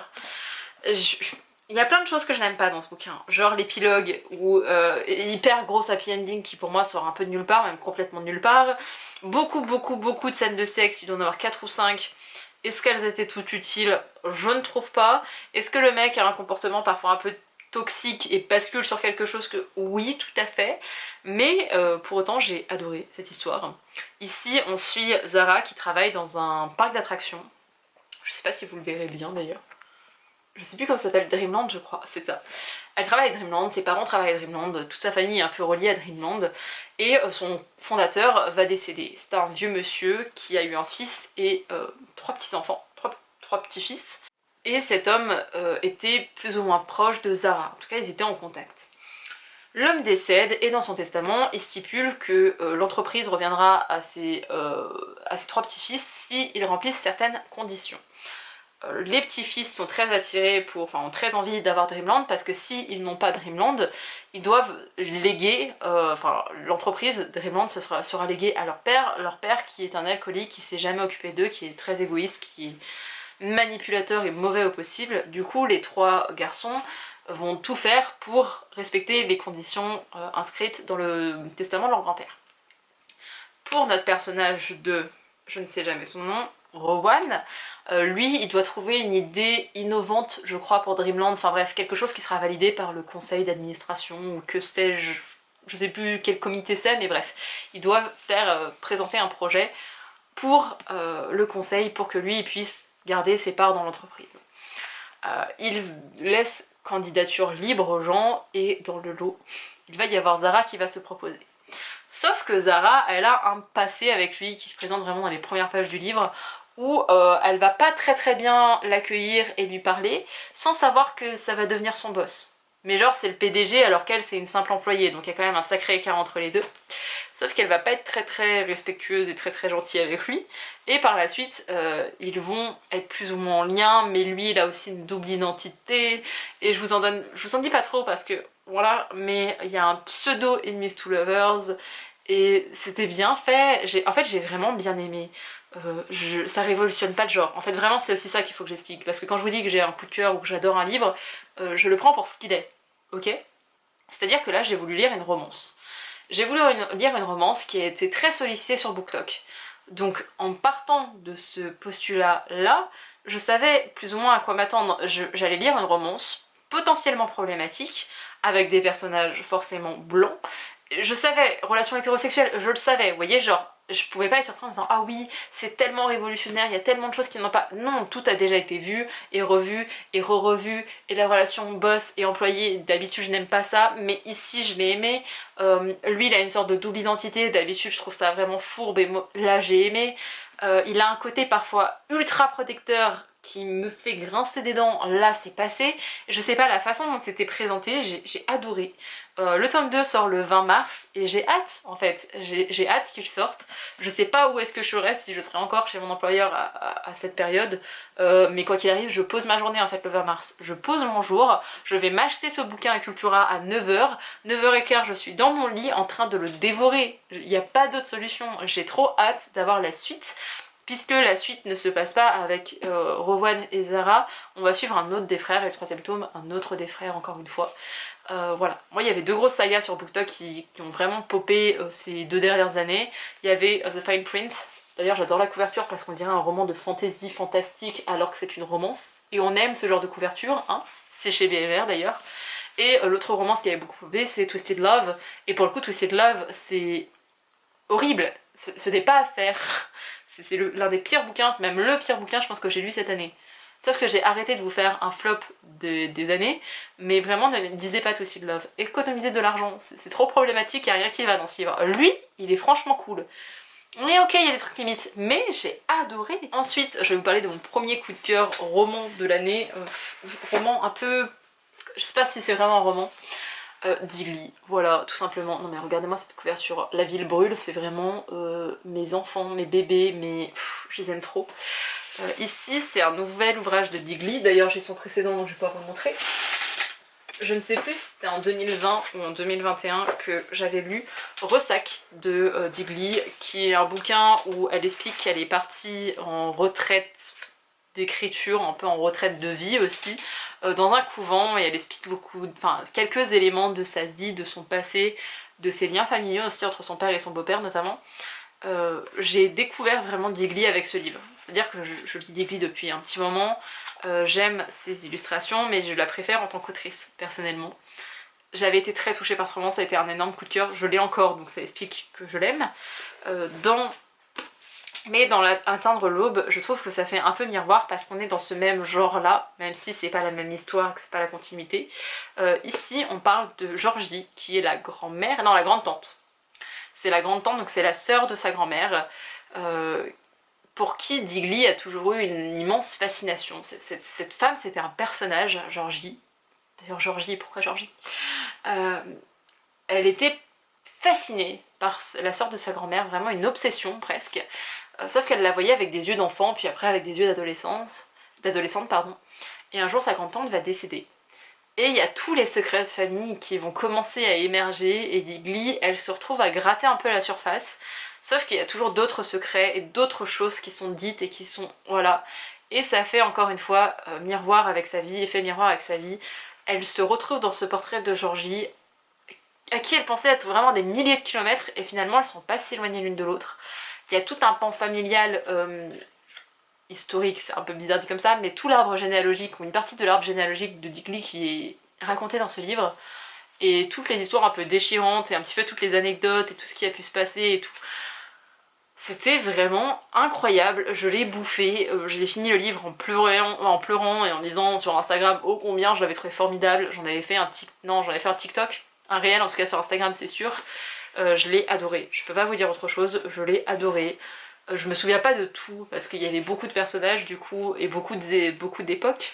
Il y a plein de choses que je n'aime pas dans ce bouquin, genre l'épilogue ou hyper gros happy ending qui pour moi sort un peu de nulle part, même complètement de nulle part. Beaucoup de scènes de sexe, il doit en avoir 4 ou 5. Est-ce qu'elles étaient toutes utiles? Je ne trouve pas. Est-ce que le mec a un comportement parfois un peu toxique et bascule sur quelque chose que oui, tout à fait. Mais pour autant j'ai adoré cette histoire. Ici on suit Zara qui travaille dans un parc d'attractions. Je sais pas si vous le verrez bien d'ailleurs. Je sais plus comment ça s'appelle, Dreamland je crois, c'est ça. Elle travaille à Dreamland, ses parents travaillent à Dreamland, toute sa famille est un peu reliée à Dreamland, et son fondateur va décéder. C'est un vieux monsieur qui a eu un fils et 3 petits-enfants, 3 petits-fils. Et cet homme était plus ou moins proche de Zara, en tout cas ils étaient en contact. L'homme décède et dans son testament il stipule que l'entreprise reviendra à ses 3 petits-fils s'ils remplissent certaines conditions. Les petits-fils sont très attirés ont très envie d'avoir Dreamland parce que s'ils n'ont pas Dreamland, ils doivent léguer, l'entreprise Dreamland sera léguée à leur père qui est un alcoolique, qui s'est jamais occupé d'eux, qui est très égoïste, qui est manipulateur et mauvais au possible. Du coup les 3 garçons vont tout faire pour respecter les conditions inscrites dans le testament de leur grand-père. Pour notre personnage de, je ne sais jamais son nom, Rowan, lui il doit trouver une idée innovante je crois pour Dreamland, enfin bref quelque chose qui sera validé par le conseil d'administration ou que sais-je, je sais plus quel comité c'est mais bref, il doit présenter un projet pour le conseil pour que lui il puisse garder ses parts dans l'entreprise. Il laisse candidature libre aux gens et dans le lot il va y avoir Zara qui va se proposer. Sauf que Zara, elle a un passé avec lui qui se présente vraiment dans les premières pages du livre où elle va pas très bien l'accueillir et lui parler sans savoir que ça va devenir son boss. Mais genre c'est le PDG alors qu'elle c'est une simple employée, donc il y a quand même un sacré écart entre les deux. Sauf qu'elle va pas être très respectueuse et très gentille avec lui, et par la suite ils vont être plus ou moins en lien, mais lui il a aussi une double identité, et je vous en dis pas trop parce que voilà, mais il y a un pseudo Enemies to Lovers, et c'était bien fait, en fait j'ai vraiment bien aimé. Ça révolutionne pas le genre, en fait vraiment c'est aussi ça qu'il faut que j'explique, parce que quand je vous dis que j'ai un coup de cœur ou que j'adore un livre, je le prends pour ce qu'il est, ok? C'est-à-dire que là j'ai voulu lire une romance. J'ai voulu lire une romance qui a été très sollicitée sur BookTok. Donc en partant de ce postulat-là, je savais plus ou moins à quoi m'attendre. J'allais lire une romance potentiellement problématique, avec des personnages forcément blancs. Je savais, relation hétérosexuelle, je le savais, vous voyez, genre, je pouvais pas être surprise en disant ah oui, c'est tellement révolutionnaire, il y a tellement de choses qui n'ont pas... Non, tout a déjà été vu et revu et re-revu, et la relation boss et employé, d'habitude je n'aime pas ça, mais ici je l'ai aimé. Lui il a une sorte de double identité, d'habitude je trouve ça vraiment fourbe et là j'ai aimé. Il a un côté parfois ultra protecteur qui me fait grincer des dents, là c'est passé. Je sais pas, la façon dont c'était présenté, j'ai adoré. Le tome 2 sort le 20 mars et j'ai hâte en fait, j'ai hâte qu'il sorte. Je sais pas où est-ce que je serai, si je serai encore chez mon employeur à cette période, mais quoi qu'il arrive, je pose ma journée en fait le 20 mars. Je pose mon jour, je vais m'acheter ce bouquin à Cultura à 9h, 9h15 je suis dans mon lit en train de le dévorer. Il n'y a pas d'autre solution, j'ai trop hâte d'avoir la suite. Puisque la suite ne se passe pas avec Rowan et Zara, on va suivre un autre des frères, et le troisième tome, un autre des frères encore une fois. Voilà, moi il y avait deux grosses sagas sur BookTok qui ont vraiment popé ces 2 dernières années. Il y avait The Fine Print, d'ailleurs j'adore la couverture parce qu'on dirait un roman de fantasy fantastique alors que c'est une romance. Et on aime ce genre de couverture, hein. C'est chez BMR d'ailleurs. Et l'autre romance qui avait beaucoup popé c'est Twisted Love. Et pour le coup Twisted Love c'est horrible, ce n'est pas à faire. C'est l'un des pires bouquins, c'est même le pire bouquin je pense que j'ai lu cette année. Sauf que j'ai arrêté de vous faire un flop des années, mais vraiment ne lisez pas Twisted Love. Économisez de l'argent, c'est trop problématique, il n'y a rien qui va dans ce livre. Lui, il est franchement cool. Mais ok, il y a des trucs limites, mais j'ai adoré. Ensuite, je vais vous parler de mon premier coup de cœur roman de l'année. Roman un peu... je sais pas si c'est vraiment un roman. Digli, voilà, tout simplement. Non mais regardez-moi cette couverture. La ville brûle, c'est vraiment mes enfants, mes bébés, je les aime trop. Ici, c'est un nouvel ouvrage de Digli. D'ailleurs, j'ai son précédent, donc je vais pas vous le montrer. Je ne sais plus si c'était en 2020 ou en 2021 que j'avais lu Ressac de Digli, qui est un bouquin où elle explique qu'elle est partie en retraite d'écriture, un peu en retraite de vie aussi, dans un couvent, et elle explique quelques éléments de sa vie, de son passé, de ses liens familiaux aussi entre son père et son beau-père notamment. J'ai découvert vraiment Digli avec ce livre, c'est-à-dire que je lis Digli depuis un petit moment, j'aime ses illustrations mais je la préfère en tant qu'autrice personnellement. J'avais été très touchée par ce roman, ça a été un énorme coup de cœur, je l'ai encore donc ça explique que je l'aime. Mais dans Atteindre l'aube, je trouve que ça fait un peu miroir parce qu'on est dans ce même genre là, même si c'est pas la même histoire, que c'est pas la continuité. Ici on parle de Georgie qui est la grand-mère, non la grande-tante. C'est la grande-tante, donc c'est la sœur de sa grand-mère, pour qui Digli a toujours eu une immense fascination. Cette femme c'était un personnage, Georgie. D'ailleurs Georgie, pourquoi Georgie elle était fascinée par la sœur de sa grand-mère, vraiment une obsession presque. Sauf qu'elle la voyait avec des yeux d'enfant, puis après avec des yeux d'adolescente, pardon. Et un jour sa grand-tante va décéder. Et il y a tous les secrets de famille qui vont commencer à émerger, et Digli, elle se retrouve à gratter un peu à la surface. Sauf qu'il y a toujours d'autres secrets et d'autres choses qui sont dites et qui sont... voilà. Et ça fait encore une fois miroir avec sa vie, effet miroir avec sa vie. Elle se retrouve dans ce portrait de Georgie, à qui elle pensait être vraiment des milliers de kilomètres, et finalement elles sont pas si éloignées l'une de l'autre. Il y a tout un pan familial historique, c'est un peu bizarre dit comme ça, mais tout l'arbre généalogique, ou une partie de l'arbre généalogique de Digli qui est raconté dans ce livre, et toutes les histoires un peu déchirantes, et un petit peu toutes les anecdotes, et tout ce qui a pu se passer, et tout. C'était vraiment incroyable, je l'ai bouffé, j'ai fini le livre en pleurant et en disant sur Instagram ô combien je l'avais trouvé formidable. J'en avais fait un TikTok, un réel en tout cas sur Instagram c'est sûr. Je l'ai adoré, je peux pas vous dire autre chose, je l'ai adoré. Je me souviens pas de tout parce qu'il y avait beaucoup de personnages du coup et beaucoup d'époques.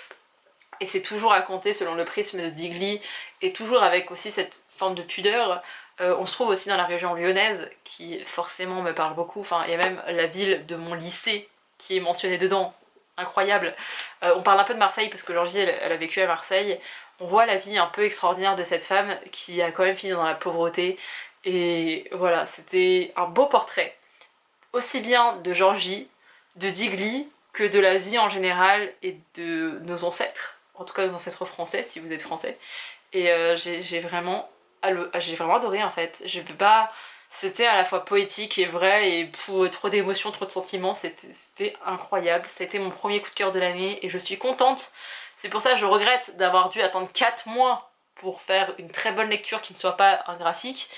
Et c'est toujours raconté selon le prisme de Digli et toujours avec aussi cette forme de pudeur. On se trouve aussi dans la région lyonnaise qui forcément me parle beaucoup. Enfin, il y a même la ville de mon lycée qui est mentionnée dedans, incroyable. On parle un peu de Marseille parce que Georgie elle a vécu à Marseille. On voit la vie un peu extraordinaire de cette femme qui a quand même fini dans la pauvreté. Et voilà, c'était un beau portrait, aussi bien de Georgie, de Digli, que de la vie en général et de nos ancêtres, en tout cas nos ancêtres français, si vous êtes français. Et j'ai vraiment adoré en fait. Je peux pas... C'était à la fois poétique et vrai, et trop d'émotions, trop de sentiments, c'était incroyable. C'était mon premier coup de cœur de l'année et je suis contente. C'est pour ça que je regrette d'avoir dû attendre 4 mois pour faire une très bonne lecture qui ne soit pas un graphique.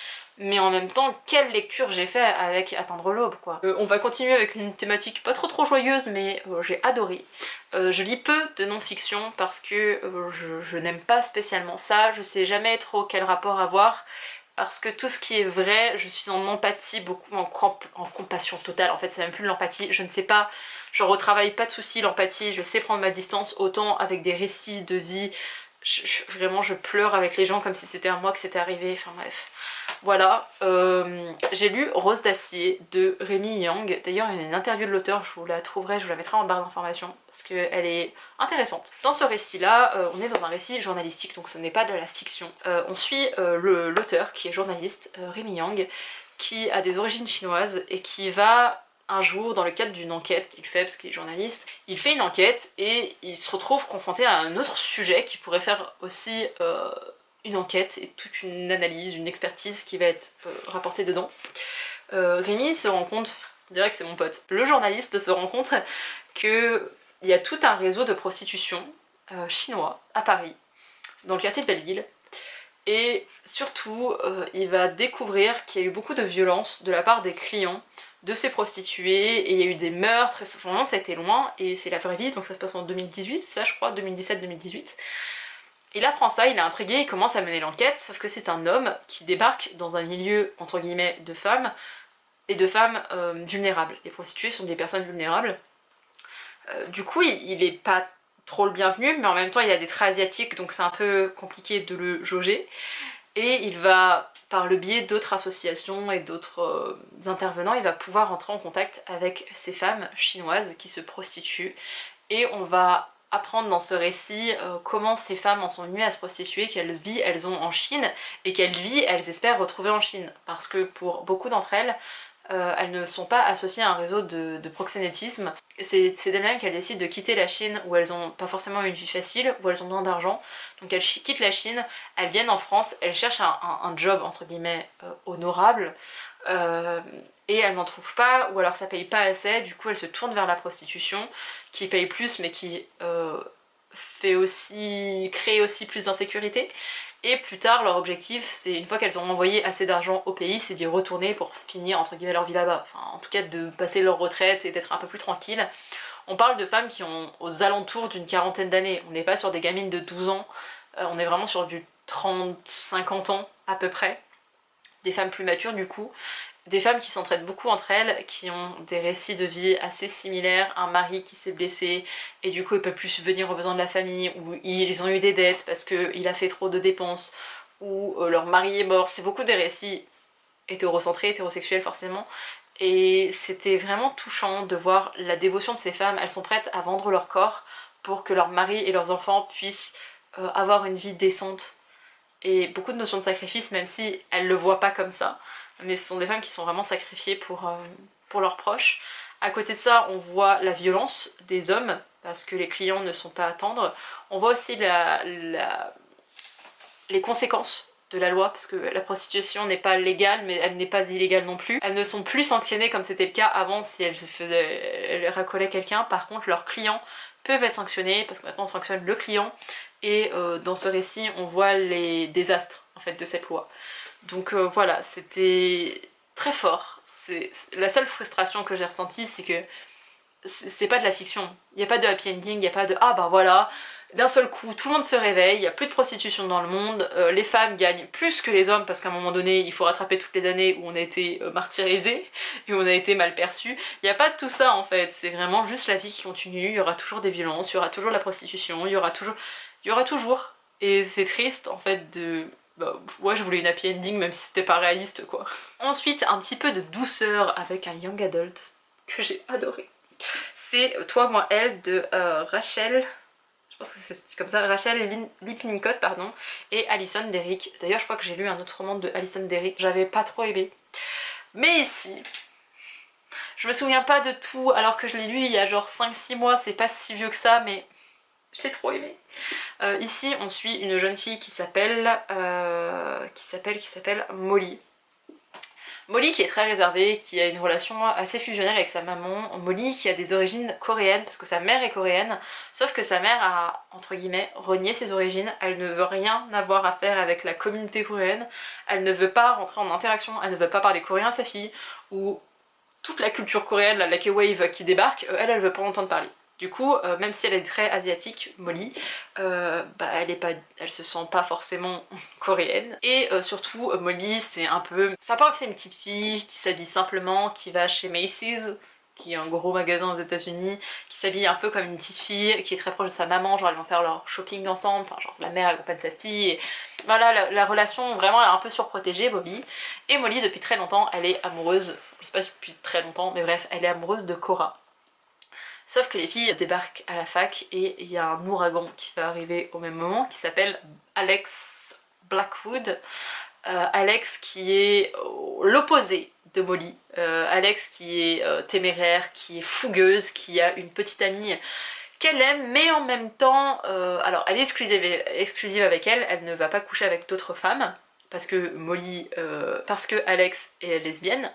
Mais en même temps, quelle lecture j'ai fait avec Atteindre l'aube quoi. On va continuer avec une thématique pas trop joyeuse, mais j'ai adoré. Je lis peu de non-fiction parce que je n'aime pas spécialement ça, je sais jamais trop quel rapport avoir. parce que tout ce qui est vrai, je suis en empathie, beaucoup en compassion totale, en fait c'est même plus de l'empathie, je ne sais pas, je retravaille pas de soucis l'empathie, je sais prendre ma distance, autant avec des récits de vie, vraiment je pleure avec les gens comme si c'était à moi que c'était arrivé, enfin bref. Voilà, j'ai lu Rose d'acier de Rémi Yang. D'ailleurs, il y a une interview de l'auteur, je vous la trouverai, je vous la mettrai en barre d'informations parce qu'elle est intéressante. Dans ce récit-là, on est dans un récit journalistique, donc ce n'est pas de la fiction. On suit l'auteur qui est journaliste, Rémi Yang, qui a des origines chinoises et qui va un jour, dans le cadre d'une enquête qu'il fait, parce qu'il est journaliste, il fait une enquête et il se retrouve confronté à un autre sujet qui pourrait faire aussi une enquête et toute une analyse, une expertise qui va être rapportée dedans. Rémi se rend compte, je dirais que c'est mon pote, le journaliste se rend compte qu'il y a tout un réseau de prostitution chinois à Paris, dans le quartier de Belleville, et surtout il va découvrir qu'il y a eu beaucoup de violence de la part des clients de ces prostituées, et il y a eu des meurtres, et vraiment ça a été loin, et c'est la vraie vie, donc ça se passe en 2018, ça je crois, 2017-2018. Il apprend ça, il est intrigué, il commence à mener l'enquête, sauf que c'est un homme qui débarque dans un milieu, entre guillemets, de femmes, et de femmes vulnérables. Les prostituées sont des personnes vulnérables. Du coup, il est pas trop le bienvenu, mais en même temps il a des traits asiatiques, donc c'est un peu compliqué de le jauger. Et il va, par le biais d'autres associations et d'autres intervenants, il va pouvoir entrer en contact avec ces femmes chinoises qui se prostituent. Et on va apprendre dans ce récit comment ces femmes en sont venues à se prostituer, quelle vie elles ont en Chine et quelle vie elles espèrent retrouver en Chine. Parce que pour beaucoup d'entre elles, elles ne sont pas associées à un réseau de proxénétisme. C'est d'elles-mêmes qu'elles décident de quitter la Chine où elles n'ont pas forcément une vie facile, où elles ont besoin d'argent. Donc elles quittent la Chine, elles viennent en France, elles cherchent un job entre guillemets honorable. Et elles n'en trouvent pas, ou alors ça paye pas assez, du coup elles se tournent vers la prostitution, qui paye plus mais qui crée aussi plus d'insécurité. Et plus tard, leur objectif, c'est une fois qu'elles ont envoyé assez d'argent au pays, c'est d'y retourner pour finir entre guillemets leur vie là-bas. Enfin, en tout cas de passer leur retraite et d'être un peu plus tranquille. On parle de femmes qui ont aux alentours d'une quarantaine d'années. On n'est pas sur des gamines de 12 ans, on est vraiment sur du 30-50 ans à peu près. Des femmes plus matures du coup. Des femmes qui s'entraident beaucoup entre elles, qui ont des récits de vie assez similaires, un mari qui s'est blessé et du coup ils peuvent plus subvenir aux besoins de la famille, ou ils ont eu des dettes parce qu'il a fait trop de dépenses, ou leur mari est mort. C'est beaucoup des récits hétérocentrés, hétérosexuels forcément, et c'était vraiment touchant de voir la dévotion de ces femmes. Elles sont prêtes à vendre leur corps pour que leurs maris et leurs enfants puissent avoir une vie décente, et beaucoup de notions de sacrifice, même si elles le voient pas comme ça. Mais ce sont des femmes qui sont vraiment sacrifiées pour leurs proches. À côté de ça, on voit la violence des hommes, parce que les clients ne sont pas à tendre. On voit aussi les conséquences de la loi, parce que la prostitution n'est pas légale, mais elle n'est pas illégale non plus. Elles ne sont plus sanctionnées comme c'était le cas avant si elles racolaient quelqu'un. Par contre, leurs clients peuvent être sanctionnés, parce que maintenant on sanctionne le client. Et dans ce récit, on voit les désastres en fait de cette loi. Donc voilà, c'était très fort. La seule frustration que j'ai ressentie, c'est que c'est pas de la fiction. Il n'y a pas de happy ending, il n'y a pas de ah bah voilà, d'un seul coup tout le monde se réveille, il n'y a plus de prostitution dans le monde, les femmes gagnent plus que les hommes parce qu'à un moment donné il faut rattraper toutes les années où on a été martyrisé et où on a été mal perçu. Il n'y a pas de tout ça en fait, c'est vraiment juste la vie qui continue, il y aura toujours des violences, il y aura toujours la prostitution, il y aura toujours. Et c'est triste en fait de... Bah, ouais, je voulais une happy ending même si c'était pas réaliste quoi. Ensuite, un petit peu de douceur avec un young adult que j'ai adoré. C'est Toi, moi, elle de Rachel, je pense que c'est comme ça, Rachel Lippincott, pardon, et Alison Derrick. D'ailleurs, je crois que j'ai lu un autre roman de Alison Derrick, j'avais pas trop aimé. Mais ici, je me souviens pas de tout alors que je l'ai lu il y a genre 5-6 mois, c'est pas si vieux que ça, mais je l'ai trop aimé. Ici, on suit une jeune fille qui s'appelle Molly. Molly qui est très réservée, qui a une relation assez fusionnelle avec sa maman. Molly qui a des origines coréennes, parce que sa mère est coréenne, sauf que sa mère a, entre guillemets, renié ses origines. Elle ne veut rien avoir à faire avec la communauté coréenne. Elle ne veut pas rentrer en interaction, elle ne veut pas parler coréen à sa fille, ou toute la culture coréenne, la K-Wave qui débarque, elle veut pas entendre parler. Du coup, même si elle est très asiatique, Molly, elle se sent pas forcément coréenne. Et surtout, Molly, c'est un peu aussi une petite fille qui s'habille simplement, qui va chez Macy's, qui est un gros magasin aux États-Unis, qui s'habille un peu comme une petite fille, qui est très proche de sa maman, genre elles vont faire leur shopping ensemble, enfin genre la mère accompagne sa fille, et voilà, la relation vraiment elle est un peu surprotégée, Molly. Et Molly, depuis très longtemps, elle est amoureuse, je sais pas si depuis très longtemps, mais bref, elle est amoureuse de Cora. Sauf que les filles débarquent à la fac et il y a un ouragan qui va arriver au même moment qui s'appelle Alex Blackwood. Alex qui est l'opposé de Molly. Alex qui est téméraire, qui est fougueuse, qui a une petite amie qu'elle aime, mais en même temps, alors elle est exclusive avec elle, elle ne va pas coucher avec d'autres femmes, parce que parce que Alex est lesbienne.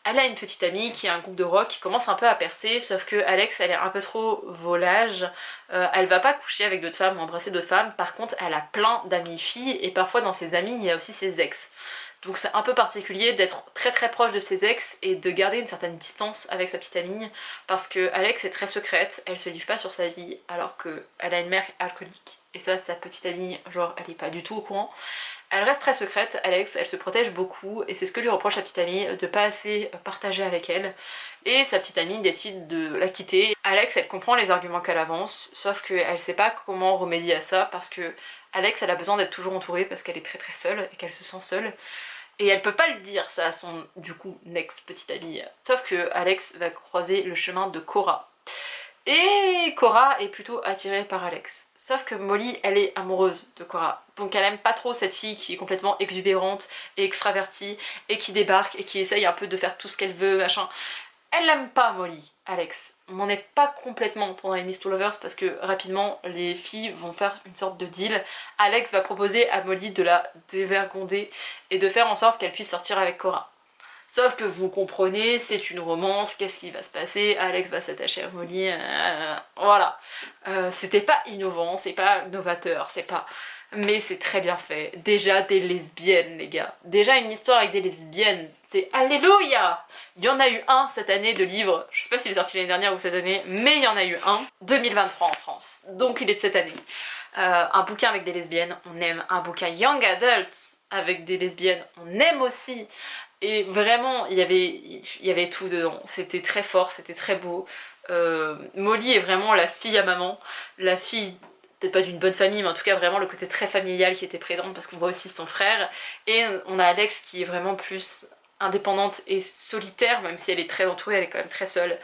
Elle a une petite amie qui a un groupe de rock qui commence un peu à percer, sauf que Alex elle est un peu trop volage, elle va pas coucher avec d'autres femmes ou embrasser d'autres femmes, par contre elle a plein d'amis filles et parfois dans ses amis il y a aussi ses ex. Donc c'est un peu particulier d'être très très proche de ses ex et de garder une certaine distance avec sa petite amie parce que Alex est très secrète, elle se livre pas sur sa vie alors qu'elle a une mère alcoolique et ça sa petite amie genre elle est pas du tout au courant. Elle reste très secrète, Alex, elle se protège beaucoup et c'est ce que lui reproche sa petite amie, de pas assez partager avec elle. Et sa petite amie décide de la quitter. Alex, elle comprend les arguments qu'elle avance, sauf qu'elle sait pas comment remédier à ça parce que Alex, elle a besoin d'être toujours entourée parce qu'elle est très très seule et qu'elle se sent seule. Et elle peut pas le dire ça à son, du coup, ex-petite amie. Sauf que Alex va croiser le chemin de Cora. Et Cora est plutôt attirée par Alex. Sauf que Molly, elle est amoureuse de Cora. Donc elle aime pas trop cette fille qui est complètement exubérante et extravertie et qui débarque et qui essaye un peu de faire tout ce qu'elle veut, machin. Elle l'aime pas Molly, Alex. On n'est pas complètement dans Enemies to Lovers parce que rapidement les filles vont faire une sorte de deal. Alex va proposer à Molly de la dévergonder et de faire en sorte qu'elle puisse sortir avec Cora. Sauf que vous comprenez, c'est une romance, qu'est-ce qui va se passer? Alex va s'attacher à Molly, voilà. C'était pas innovant, c'est pas novateur, c'est pas... Mais c'est très bien fait. Déjà des lesbiennes, les gars. Déjà une histoire avec des lesbiennes, c'est alléluia! Il y en a eu un cette année de livre, je sais pas s'il est sorti l'année dernière ou cette année, mais il y en a eu un, 2023 en France, donc il est de cette année. Un bouquin avec des lesbiennes, on aime. Un bouquin young adult avec des lesbiennes, on aime aussi. Et vraiment, il y avait tout dedans. C'était très fort, c'était très beau. Molly est vraiment la fille à maman. La fille, peut-être pas d'une bonne famille, mais en tout cas vraiment le côté très familial qui était présent parce qu'on voit aussi son frère. Et on a Alex qui est vraiment plus indépendante et solitaire, même si elle est très entourée, elle est quand même très seule.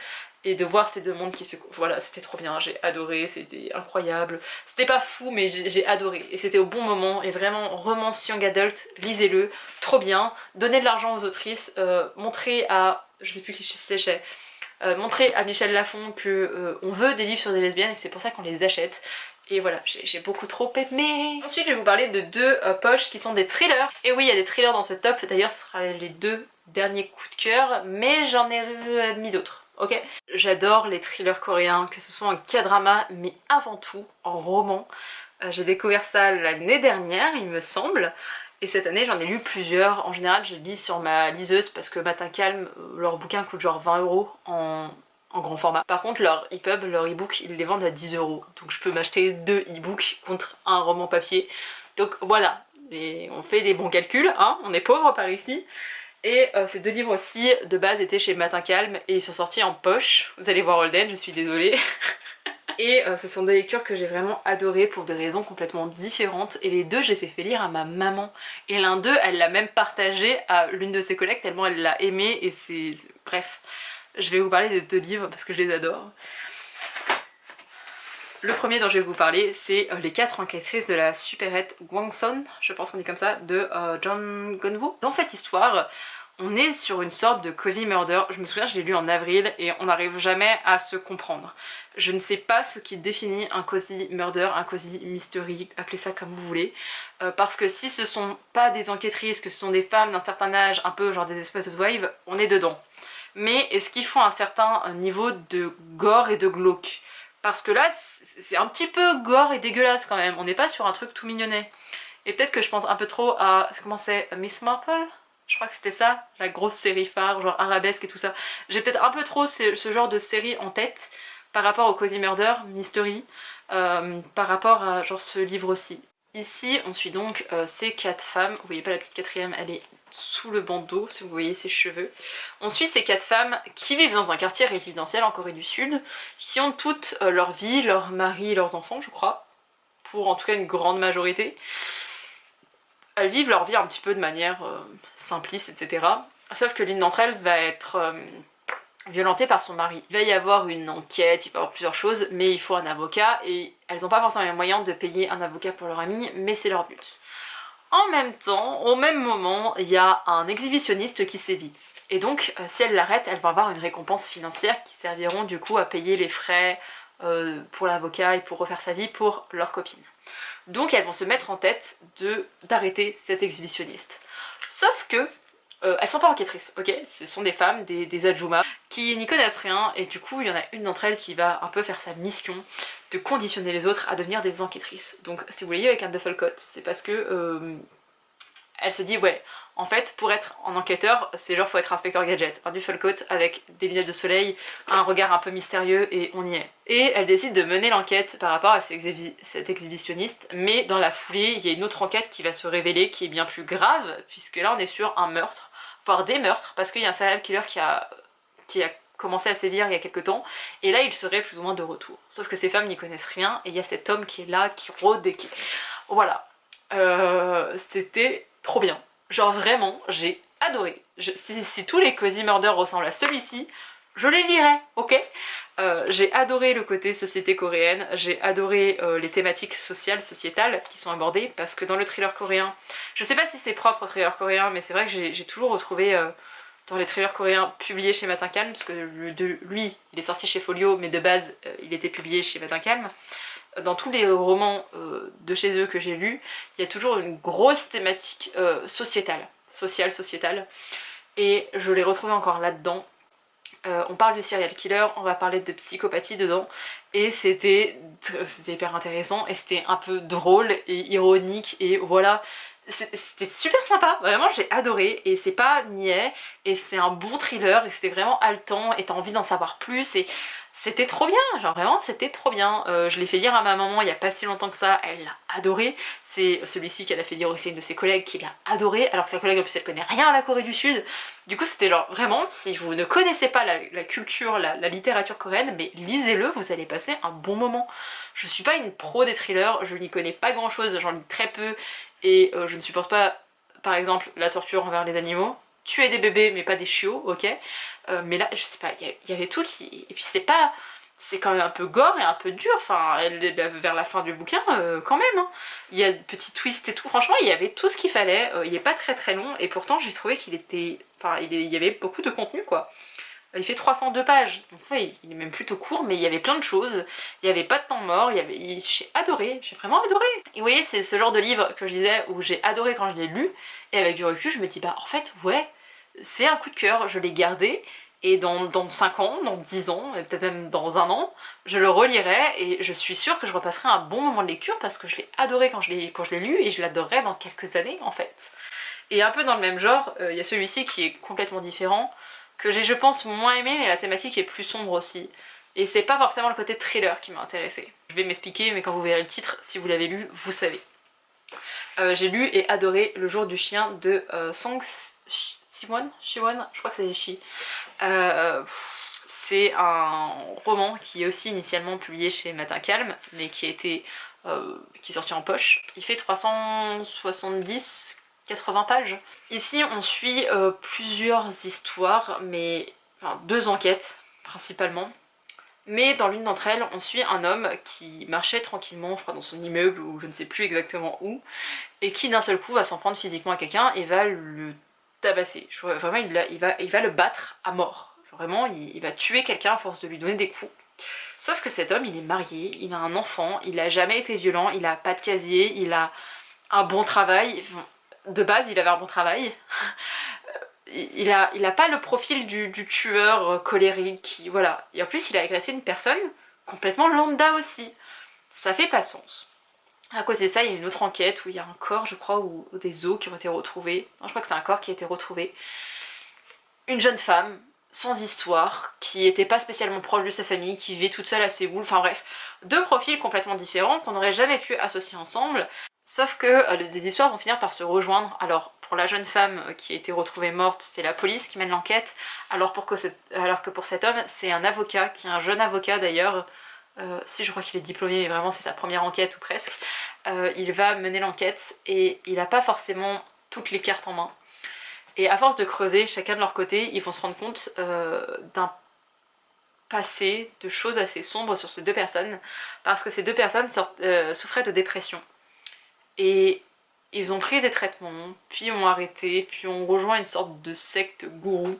Et de voir ces deux mondes qui se... Voilà, c'était trop bien, j'ai adoré, c'était incroyable. C'était pas fou, mais j'ai adoré. Et c'était au bon moment, et vraiment, romance young adult, lisez-le, trop bien. Donnez de l'argent aux autrices, montrez à... Je sais plus qui c'est, montrez à Michel Lafon que on veut des livres sur des lesbiennes, et c'est pour ça qu'on les achète. Et voilà, j'ai beaucoup trop aimé. Ensuite, je vais vous parler de deux poches qui sont des thrillers. Et oui, il y a des thrillers dans ce top, d'ailleurs ce sera les deux derniers coups de cœur, mais j'en ai mis d'autres. Ok, j'adore les thrillers coréens, que ce soit en K-drama, mais avant tout en roman. J'ai découvert ça l'année dernière, il me semble, et cette année j'en ai lu plusieurs. En général, je lis sur ma liseuse parce que Matin Calme, leur bouquin coûte genre 20 € en grand format. Par contre, leur EPUB, leur e-book, ils les vendent à 10 €. Donc je peux m'acheter 2 e-books contre un roman papier. Donc voilà, et on fait des bons calculs, hein, on est pauvres par ici. Et ces deux livres aussi, de base, étaient chez Matin Calme et ils sont sortis en poche. Vous allez voir Holden, je suis désolée. Et ce sont deux lectures que j'ai vraiment adorées pour des raisons complètement différentes. Et les deux, je les ai fait lire à ma maman. Et l'un d'eux, elle l'a même partagé à l'une de ses collègues tellement elle l'a aimé. Et c'est... Bref, je vais vous parler de deux livres parce que je les adore. Le premier dont je vais vous parler, c'est Les 4 enquêtrices de la supérette Gwangson, je pense qu'on dit comme ça, de John Gunwoo. Dans cette histoire, on est sur une sorte de cozy murder. Je me souviens, je l'ai lu en avril et on n'arrive jamais à se comprendre. Je ne sais pas ce qui définit un cozy murder, un cozy mystery, appelez ça comme vous voulez. Parce que si ce sont pas des enquêtrices, que ce sont des femmes d'un certain âge, un peu genre des Desperate Housewives, on est dedans. Mais est-ce qu'ils font un certain niveau de gore et de glauque? Parce que là, c'est un petit peu gore et dégueulasse quand même, on n'est pas sur un truc tout mignonnet. Et peut-être que je pense un peu trop à... comment c'est, Miss Marple? Je crois que c'était ça, la grosse série phare, genre arabesque et tout ça. J'ai peut-être un peu trop ce genre de série en tête par rapport au Cozy Murder Mystery, par rapport à genre ce livre aussi. Ici on suit donc ces 4 femmes, vous voyez pas la petite quatrième, elle est sous le bandeau si vous voyez ses cheveux. On suit ces 4 femmes qui vivent dans un quartier résidentiel en Corée du Sud, qui ont toutes leur vie, leur mari, leurs enfants je crois, pour en tout cas une grande majorité. Elles vivent leur vie un petit peu de manière simpliste, etc. Sauf que l'une d'entre elles va être violentée par son mari. Il va y avoir une enquête, il va y avoir plusieurs choses, mais il faut un avocat, et elles n'ont pas forcément les moyens de payer un avocat pour leur amie, mais c'est leur but. En même temps, au même moment, il y a un exhibitionniste qui sévit. Et donc, si elles l'arrêtent, elles vont avoir une récompense financière qui serviront du coup à payer les frais pour l'avocat et pour refaire sa vie pour leur copine. Donc elles vont se mettre en tête d'arrêter cet exhibitionniste. Sauf que elles sont pas enquêtrices, ok? Ce sont des femmes, des adjumas, qui n'y connaissent rien, et du coup il y en a une d'entre elles qui va un peu faire sa mission de conditionner les autres à devenir des enquêtrices. Donc si vous voyez avec un duffel-coat, c'est parce que elle se dit ouais, en fait pour être un enquêteur, c'est genre faut être inspecteur gadget, un duffel-coat avec des lunettes de soleil, un regard un peu mystérieux et on y est. Et elle décide de mener l'enquête par rapport à cet exhibitionniste, mais dans la foulée il y a une autre enquête qui va se révéler qui est bien plus grave, puisque là on est sur un meurtre, voire des meurtres, parce qu'il y a un serial killer qui a commencé à sévir il y a quelques temps, et là il serait plus ou moins de retour. Sauf que ces femmes n'y connaissent rien, et il y a cet homme qui est là, qui rôde et qui... Voilà. C'était trop bien. Genre vraiment, j'ai adoré. Si tous les Cozy Murder ressemblent à celui-ci, je les lirai, ok? J'ai adoré le côté société coréenne, j'ai adoré les thématiques sociales, sociétales qui sont abordées, parce que dans le thriller coréen, je sais pas si c'est propre au thriller coréen, mais c'est vrai que j'ai toujours retrouvé dans les thrillers coréens publiés chez Matin Calme, parce que lui, il est sorti chez Folio, mais de base, il était publié chez Matin Calme. Dans tous les romans de chez eux que j'ai lus, il y a toujours une grosse thématique sociétale, sociétale, et je l'ai retrouvée encore là-dedans. On parle de serial killer, on va parler de psychopathie dedans, et c'était hyper intéressant, et c'était un peu drôle et ironique, et voilà, c'était super sympa, vraiment j'ai adoré, et c'est pas niais, et c'est un bon thriller, et c'était vraiment haletant, et t'as envie d'en savoir plus, et c'était trop bien, genre vraiment c'était trop bien. Je l'ai fait lire à ma maman il y a pas si longtemps que ça, elle l'a adoré. C'est celui-ci qu'elle a fait lire aussi à une de ses collègues qui l'a adoré, alors que sa collègue en plus elle connaît rien à la Corée du Sud. Du coup c'était genre vraiment, si vous ne connaissez pas la culture, la littérature coréenne, mais lisez-le, vous allez passer un bon moment. Je suis pas une pro des thrillers, je n'y connais pas grand chose, j'en lis très peu, et je ne supporte pas par exemple la torture envers les animaux. Tuer des bébés mais pas des chiots, ok, mais là je sais pas, il y avait tout qui... Et puis c'est quand même un peu gore et un peu dur, enfin vers la fin du bouquin quand même, hein. Il y a des petits twists et tout, franchement il y avait tout ce qu'il fallait, il est pas très long, et pourtant j'ai trouvé qu'il était... Enfin il y avait beaucoup de contenu quoi. Il fait 302 pages, donc oui, il est même plutôt court, mais il y avait plein de choses, il n'y avait pas de temps mort, j'ai adoré, j'ai vraiment adoré. Et vous voyez, c'est ce genre de livre que je disais où j'ai adoré quand je l'ai lu, et avec du recul je me dis bah en fait ouais, c'est un coup de cœur, je l'ai gardé, et dans 5 ans, dans 10 ans, et peut-être même dans 1 an, je le relirai, et je suis sûre que je repasserai un bon moment de lecture, parce que je l'ai adoré quand je l'ai lu, et je l'adorerai dans quelques années en fait. Et un peu dans le même genre, il y a celui-ci qui est complètement différent, que j'ai je pense moins aimé, mais la thématique est plus sombre aussi. Et c'est pas forcément le côté thriller qui m'a intéressée. Je vais m'expliquer, mais quand vous verrez le titre, si vous l'avez lu, vous savez. J'ai lu et adoré Le jour du chien de Song Siwon, je crois que c'est Shi. C'est un roman qui est aussi initialement publié chez Matin Calme, mais qui est sorti en poche. Il fait 370-80 pages. Ici on suit plusieurs histoires, mais enfin 2 enquêtes principalement. Mais dans l'une d'entre elles, on suit un homme qui marchait tranquillement, je crois dans son immeuble ou je ne sais plus exactement où, et qui d'un seul coup va s'en prendre physiquement à quelqu'un et va le tabasser. Vraiment il va le battre à mort. Vraiment il va tuer quelqu'un à force de lui donner des coups. Sauf que cet homme il est marié, il a un enfant, il a jamais été violent, il a pas de casier, il a un bon travail. De base il avait un bon travail. Il a pas le profil du tueur colérique, voilà. Et en plus il a agressé une personne complètement lambda aussi. Ça fait pas sens. À côté de ça, il y a une autre enquête où il y a un corps, je crois, ou des os qui ont été retrouvés. Non, je crois que c'est un corps qui a été retrouvé. Une jeune femme sans histoire, qui était pas spécialement proche de sa famille, qui vivait toute seule à Séoul, enfin bref, deux profils complètement différents qu'on n'aurait jamais pu associer ensemble, sauf que des histoires vont finir par se rejoindre. Alors pour la jeune femme qui a été retrouvée morte, c'est la police qui mène l'enquête, alors que pour cet homme, c'est un avocat, qui est un jeune avocat d'ailleurs, si je crois qu'il est diplômé, mais vraiment c'est sa première enquête ou presque, il va mener l'enquête et il n'a pas forcément toutes les cartes en main. Et à force de creuser chacun de leur côté, ils vont se rendre compte d'un passé, de choses assez sombres sur ces deux personnes, parce que ces deux personnes souffraient de dépression. Et ils ont pris des traitements, puis ont arrêté, puis ont rejoint une sorte de secte gourou.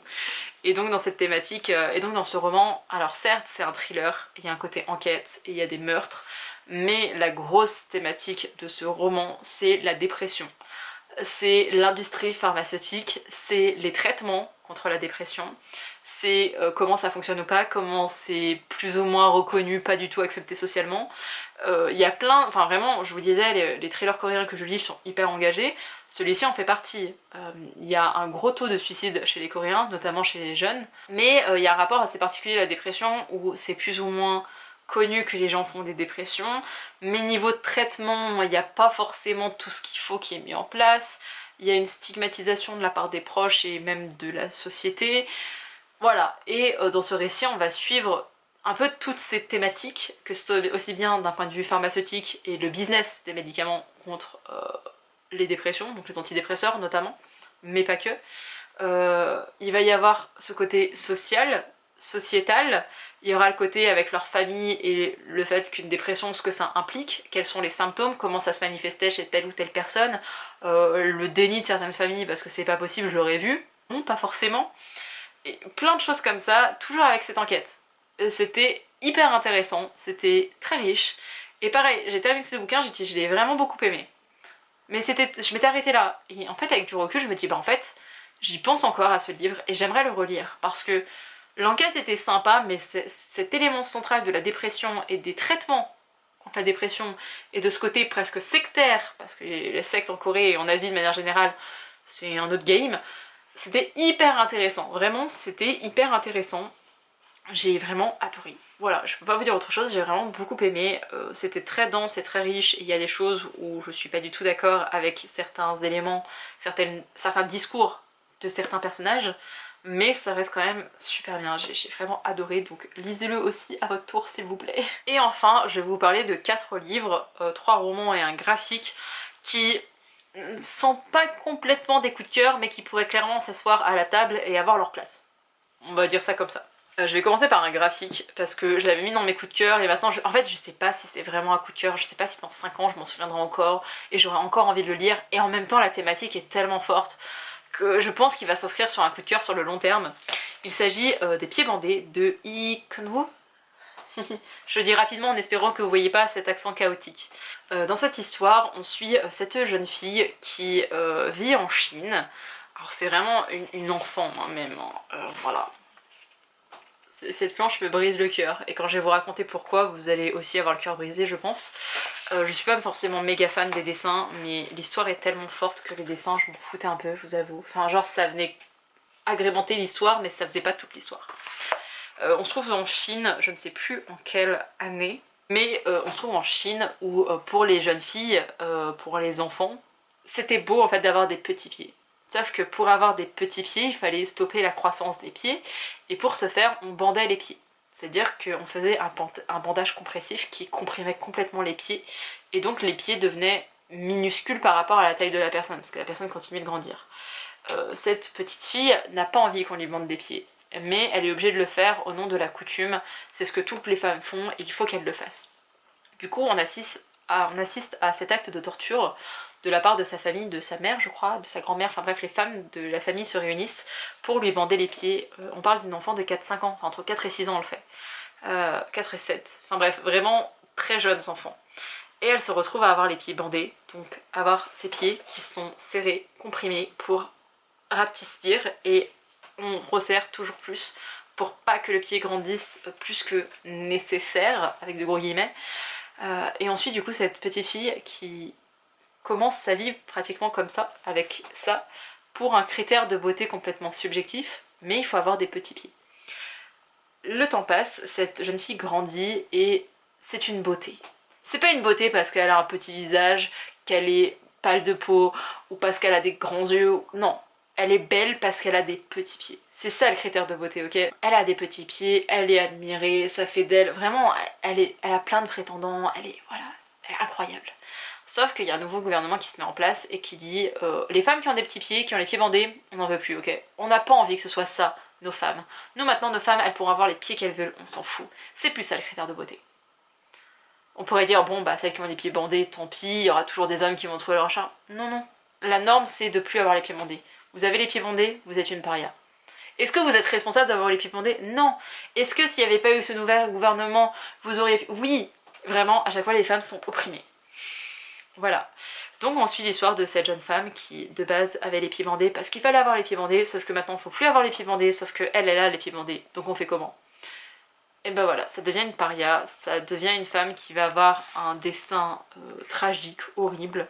Et donc dans cette thématique, et donc dans ce roman, alors certes c'est un thriller, il y a un côté enquête, et il y a des meurtres, mais la grosse thématique de ce roman, c'est la dépression. C'est l'industrie pharmaceutique, c'est les traitements contre la dépression, c'est comment ça fonctionne ou pas, comment c'est plus ou moins reconnu, pas du tout accepté socialement. Il y a plein, enfin vraiment, je vous disais, les thrillers coréens que je lis sont hyper engagés, celui-ci en fait partie. Il y a un gros taux de suicide chez les Coréens, notamment chez les jeunes, mais il y a un rapport assez particulier à la dépression où c'est plus ou moins connu que les gens font des dépressions, mais niveau de traitement, il n'y a pas forcément tout ce qu'il faut qui est mis en place, il y a une stigmatisation de la part des proches et même de la société, voilà. Et dans ce récit, on va suivre un peu toutes ces thématiques, que ce soit aussi bien d'un point de vue pharmaceutique et le business des médicaments contre les dépressions, donc les antidépresseurs notamment, mais pas que. Il va y avoir ce côté social, sociétal, il y aura le côté avec leur famille et le fait qu'une dépression, ce que ça implique, quels sont les symptômes, comment ça se manifestait chez telle ou telle personne, le déni de certaines familles parce que c'est pas possible, je l'aurais vu, non pas forcément, et plein de choses comme ça, toujours avec cette enquête. C'était hyper intéressant, c'était très riche, et pareil, j'ai terminé ce bouquin, je l'ai vraiment beaucoup aimé. Mais je m'étais arrêtée là, et en fait avec du recul je me dis bah en fait, j'y pense encore à ce livre et j'aimerais le relire, parce que l'enquête était sympa, mais cet élément central de la dépression et des traitements contre la dépression, et de ce côté presque sectaire, parce que les sectes en Corée et en Asie de manière générale, c'est un autre game, c'était hyper intéressant, vraiment c'était hyper intéressant, j'ai vraiment adoré. Voilà, je peux pas vous dire autre chose, j'ai vraiment beaucoup aimé, c'était très dense et très riche, et il y a des choses où je suis pas du tout d'accord avec certains éléments, certains discours de certains personnages, mais ça reste quand même super bien, j'ai vraiment adoré, donc lisez-le aussi à votre tour s'il vous plaît. Et enfin, je vais vous parler de 4 livres, 3 romans et un graphique, qui sont pas complètement des coups de cœur, mais qui pourraient clairement s'asseoir à la table et avoir leur place. On va dire ça comme ça. Je vais commencer par un graphique, parce que je l'avais mis dans mes coups de cœur, et maintenant, en fait, je sais pas si c'est vraiment un coup de cœur, je sais pas si dans 5 ans je m'en souviendrai encore, et j'aurai encore envie de le lire, et en même temps, la thématique est tellement forte que je pense qu'il va s'inscrire sur un coup de cœur sur le long terme. Il s'agit des Pieds bandés de Lee Kun-woo. Je dis rapidement en espérant que vous voyez pas cet accent chaotique. Dans cette histoire, on suit cette jeune fille qui vit en Chine. Alors c'est vraiment une enfant hein, même, voilà. Cette planche me brise le cœur, et quand je vais vous raconter pourquoi, vous allez aussi avoir le cœur brisé je pense. Je suis pas forcément méga fan des dessins, mais l'histoire est tellement forte que les dessins je m'en foutais un peu, je vous avoue. Enfin genre ça venait agrémenter l'histoire, mais ça faisait pas toute l'histoire. On se trouve en Chine, je ne sais plus en quelle année, mais on se trouve en Chine où pour les jeunes filles, pour les enfants, c'était beau en fait d'avoir des petits pieds. Sauf que pour avoir des petits pieds, il fallait stopper la croissance des pieds, et pour ce faire, on bandait les pieds. C'est-à-dire qu'on faisait un bandage compressif qui comprimait complètement les pieds, et donc les pieds devenaient minuscules par rapport à la taille de la personne, parce que la personne continuait de grandir. Cette petite fille n'a pas envie qu'on lui bande des pieds, mais elle est obligée de le faire au nom de la coutume, c'est ce que toutes les femmes font, et il faut qu'elle le fasse. Du coup, on assiste à cet acte de torture de la part de sa famille, de sa mère je crois, de sa grand-mère, enfin bref les femmes de la famille se réunissent pour lui bander les pieds. On parle d'une enfant de 4-5 ans, enfin entre 4 et 6 ans on le fait, 4 et 7, enfin bref vraiment très jeunes enfants. Et elle se retrouve à avoir les pieds bandés, donc avoir ses pieds qui sont serrés, comprimés pour rapetisser, et on resserre toujours plus pour pas que le pied grandisse plus que nécessaire, avec de gros guillemets. Et ensuite du coup cette petite fille qui commence sa vie pratiquement comme ça, avec ça, pour un critère de beauté complètement subjectif, mais il faut avoir des petits pieds. le temps passe, cette jeune fille grandit et c'est une beauté. C'est pas une beauté parce qu'elle a un petit visage, qu'elle est pâle de peau ou parce qu'elle a des grands yeux, non. Elle est belle parce qu'elle a des petits pieds. C'est ça le critère de beauté, ok? Elle a des petits pieds, elle est admirée, ça fait d'elle, vraiment, elle a plein de prétendants, elle est incroyable. Sauf qu'il y a un nouveau gouvernement qui se met en place et qui dit les femmes qui ont des petits pieds, qui ont les pieds bandés, on n'en veut plus, ok? On n'a pas envie que ce soit ça, nos femmes. Nous maintenant, nos femmes, elles pourront avoir les pieds qu'elles veulent, on s'en fout. C'est plus ça le critère de beauté. On pourrait dire, bon bah celles qui ont les pieds bandés, tant pis, il y aura toujours des hommes qui vont trouver leur charme. Non, non. La norme, c'est de plus avoir les pieds bandés. Vous avez les pieds bandés, vous êtes une paria. Est-ce que vous êtes responsable d'avoir les pieds bandés? Non. Est-ce que s'il n'y avait pas eu ce nouvel gouvernement, vous auriez... Oui, vraiment, à chaque fois les femmes sont opprimées. Voilà. Donc on suit l'histoire de cette jeune femme qui, de base, avait les pieds bandés parce qu'il fallait avoir les pieds bandés, sauf que maintenant il faut plus avoir les pieds bandés, sauf qu'elle, elle a les pieds bandés. Donc on fait comment? Et ben voilà, ça devient une paria, ça devient une femme qui va avoir un destin tragique, horrible,